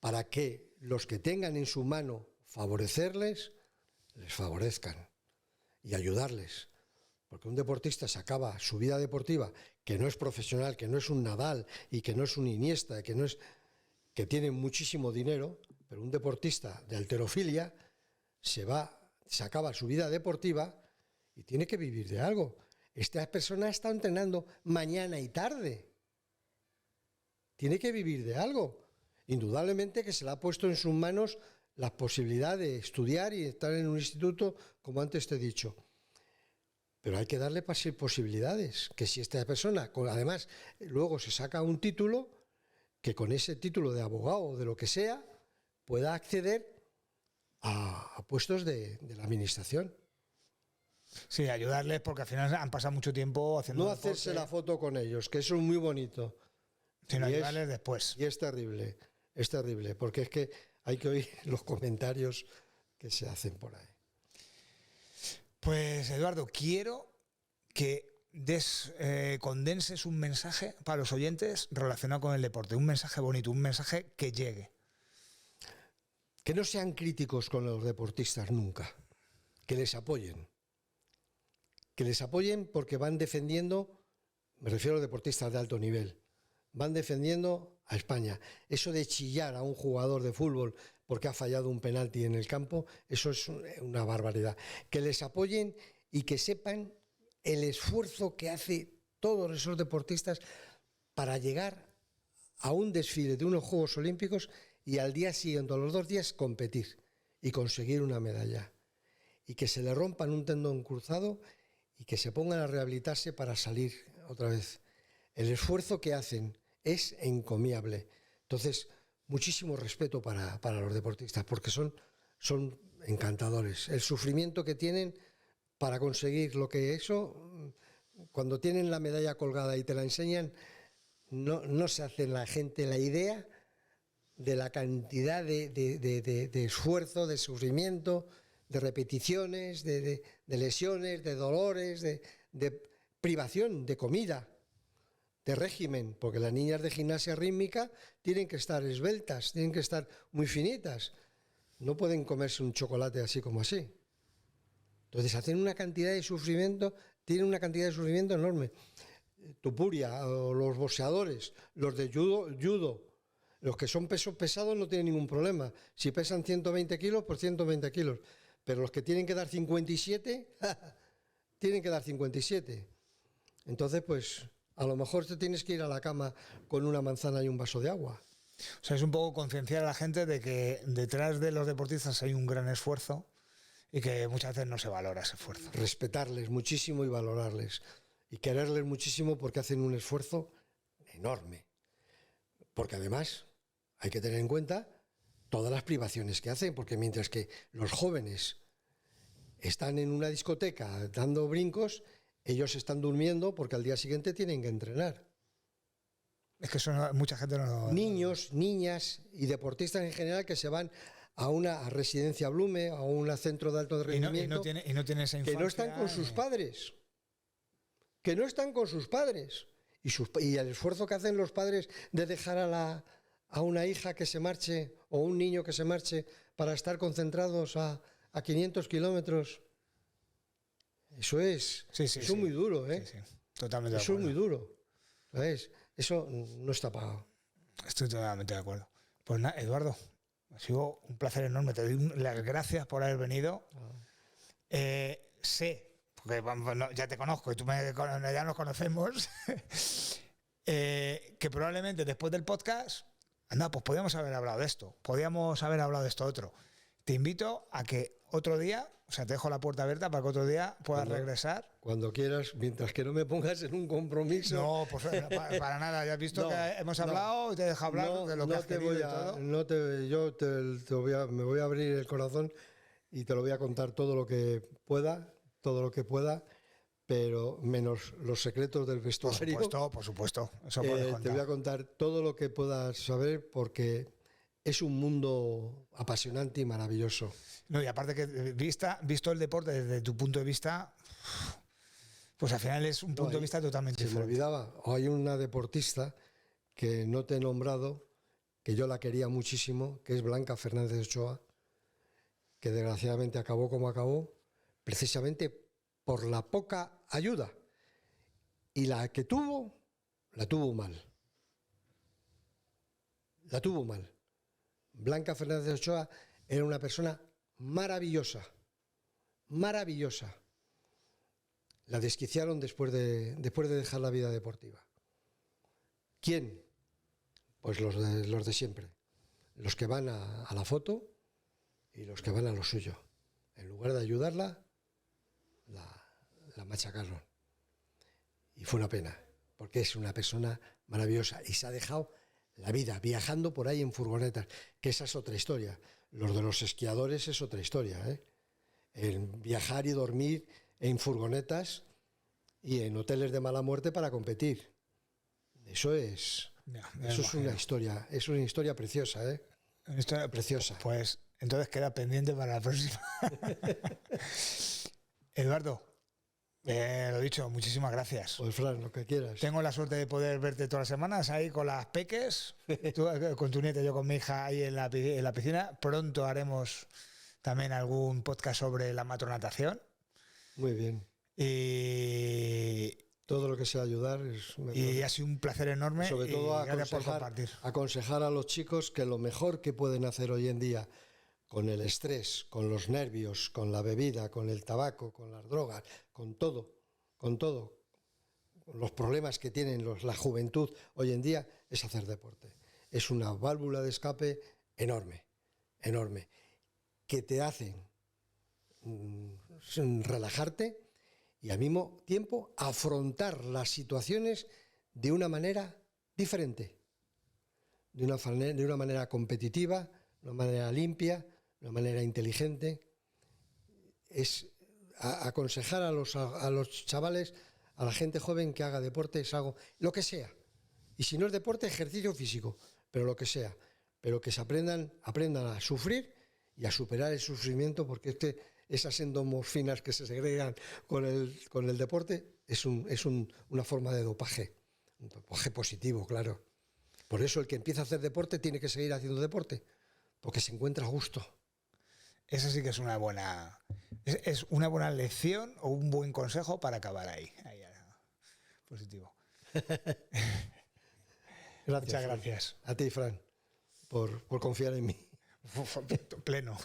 para que los que tengan en su mano favorecerles, les favorezcan y ayudarles. Porque un deportista se acaba su vida deportiva, que no es profesional, que no es un Nadal y que no es un Iniesta, que tiene muchísimo dinero, pero un deportista de halterofilia se acaba su vida deportiva y tiene que vivir de algo. Esta persona está entrenando mañana y tarde. Tiene que vivir de algo. Indudablemente que se le ha puesto en sus manos la posibilidad de estudiar y estar en un instituto, como antes te he dicho. Pero hay que darle posibilidades, que si esta persona, además, luego se saca un título, que con ese título de abogado o de lo que sea, pueda acceder a puestos de la administración. Sí, ayudarles, porque al final han pasado mucho tiempo haciendo No hacerse la foto con ellos, que eso es muy bonito. Sino ayudarles después. Y es terrible, porque es que hay que oír los comentarios que se hacen por ahí. Pues Eduardo, quiero que condenses un mensaje para los oyentes relacionado con el deporte, un mensaje bonito, un mensaje que llegue. Que no sean críticos con los deportistas nunca, que les apoyen. Que les apoyen porque van defendiendo, me refiero a los deportistas de alto nivel, van defendiendo a España. Eso de chillar a un jugador de fútbol porque ha fallado un penalti en el campo, eso es una barbaridad. Que les apoyen y que sepan el esfuerzo que hace todos esos deportistas para llegar a un desfile de unos Juegos Olímpicos y al día siguiente, a los 2 días, competir y conseguir una medalla. Y que se le rompan un tendón cruzado y que se pongan a rehabilitarse para salir otra vez. El esfuerzo que hacen es encomiable. Entonces, muchísimo respeto para los deportistas, porque son encantadores. El sufrimiento que tienen para conseguir lo que eso, cuando tienen la medalla colgada y te la enseñan, no se hace la gente la idea de la cantidad de esfuerzo, de sufrimiento, de repeticiones, de lesiones, de dolores, de privación de comida, de régimen, porque las niñas de gimnasia rítmica tienen que estar esbeltas, tienen que estar muy finitas, no pueden comerse un chocolate así como así. Entonces hacen una cantidad de sufrimiento, tienen una cantidad de sufrimiento enorme. Tupuria, o los boxeadores, los de judo, los que son pesos pesados no tienen ningún problema. Si pesan 120 kilos, pues 120 kilos. Pero los que tienen que dar 57, tienen que dar 57. Entonces, pues, a lo mejor te tienes que ir a la cama con una manzana y un vaso de agua. O sea, es un poco concienciar a la gente de que detrás de los deportistas hay un gran esfuerzo y que muchas veces no se valora ese esfuerzo. Respetarles muchísimo y valorarles. Y quererles muchísimo porque hacen un esfuerzo enorme. Porque además hay que tener en cuenta todas las privaciones que hacen, porque mientras que los jóvenes están en una discoteca dando brincos, ellos están durmiendo porque al día siguiente tienen que entrenar. Es que eso mucha gente no lo... Niños, niñas y deportistas en general que se van a una residencia Blume, a un centro de alto rendimiento, y no tiene esa infancia, que no están con sus padres. Que no están con sus padres. Y el esfuerzo que hacen los padres de dejar a una hija que se marche o un niño que se marche para estar concentrados a 500 kilómetros. Eso es, es muy duro, ¿eh? Sí, totalmente eso es muy duro, ¿sabes? Eso no está pagado. Estoy totalmente de acuerdo. Pues nada, Eduardo, ha sido un placer enorme. Te doy las gracias por haber venido. Sé, porque ya te conozco y ya nos conocemos, que probablemente después del podcast, pues podíamos haber hablado de esto, podíamos haber hablado de esto otro. Te invito a que otro día, o sea, te dejo la puerta abierta para que otro día puedas regresar. Cuando quieras, mientras que no me pongas en un compromiso. No, pues para nada. Ya has visto que hemos hablado y te he dejado hablar de lo que has querido y todo. Me voy a abrir el corazón y te lo voy a contar todo lo que pueda, pero menos los secretos del vestuario. Por supuesto. Eso puedes contar. Te voy a contar todo lo que puedas saber porque es un mundo apasionante y maravilloso. No, y aparte que visto el deporte desde tu punto de vista, pues al final es un punto de vista totalmente diferente. Se me olvidaba, hay una deportista que no te he nombrado, que yo la quería muchísimo, que es Blanca Fernández Ochoa, que desgraciadamente acabó como acabó, precisamente por la poca ayuda. Y la que tuvo, la tuvo mal. La tuvo mal. Blanca Fernández Ochoa era una persona maravillosa, maravillosa. La desquiciaron después de dejar la vida deportiva. ¿Quién? Pues los de siempre. Los que van a la foto y los que van a lo suyo. En lugar de ayudarla, la machacaron. Y fue una pena, porque es una persona maravillosa y se ha dejado la vida viajando por ahí en furgonetas, que esa es otra historia. Los de los esquiadores es otra historia, ¿eh? El viajar y dormir en furgonetas y en hoteles de mala muerte para competir. Eso es una historia preciosa, ¿eh? Preciosa. Pues entonces queda pendiente para la próxima. Eduardo, lo dicho, muchísimas gracias. Pues Fran, lo que quieras. Tengo la suerte de poder verte todas las semanas ahí con las peques, tú con tu nieta, yo con mi hija ahí en la piscina. Pronto haremos también algún podcast sobre la matronatación. Muy bien. Y todo lo que sea ayudar y ha sido un placer enorme. Sobre todo gracias por compartir. Aconsejar a los chicos que lo mejor que pueden hacer hoy en día con el estrés, con los nervios, con la bebida, con el tabaco, con las drogas, con todo, los problemas que tienen la juventud hoy en día, es hacer deporte. Es una válvula de escape enorme, que te hacen relajarte y al mismo tiempo afrontar las situaciones de una manera diferente, de una manera competitiva, de una manera limpia, de una manera inteligente. Es aconsejar a los chavales, a la gente joven que haga deporte, es algo, lo que sea. Y si no es deporte, ejercicio físico, pero lo que sea. Pero que se aprendan a sufrir y a superar el sufrimiento, porque esas endomorfinas que se segregan con el deporte es una forma de dopaje, un dopaje positivo, claro. Por eso el que empieza a hacer deporte tiene que seguir haciendo deporte, porque se encuentra a gusto. Eso sí que es una buena lección o un buen consejo para acabar ahí positivo. Gracias, muchas gracias. A ti, Fran, por confiar en mí. Pleno.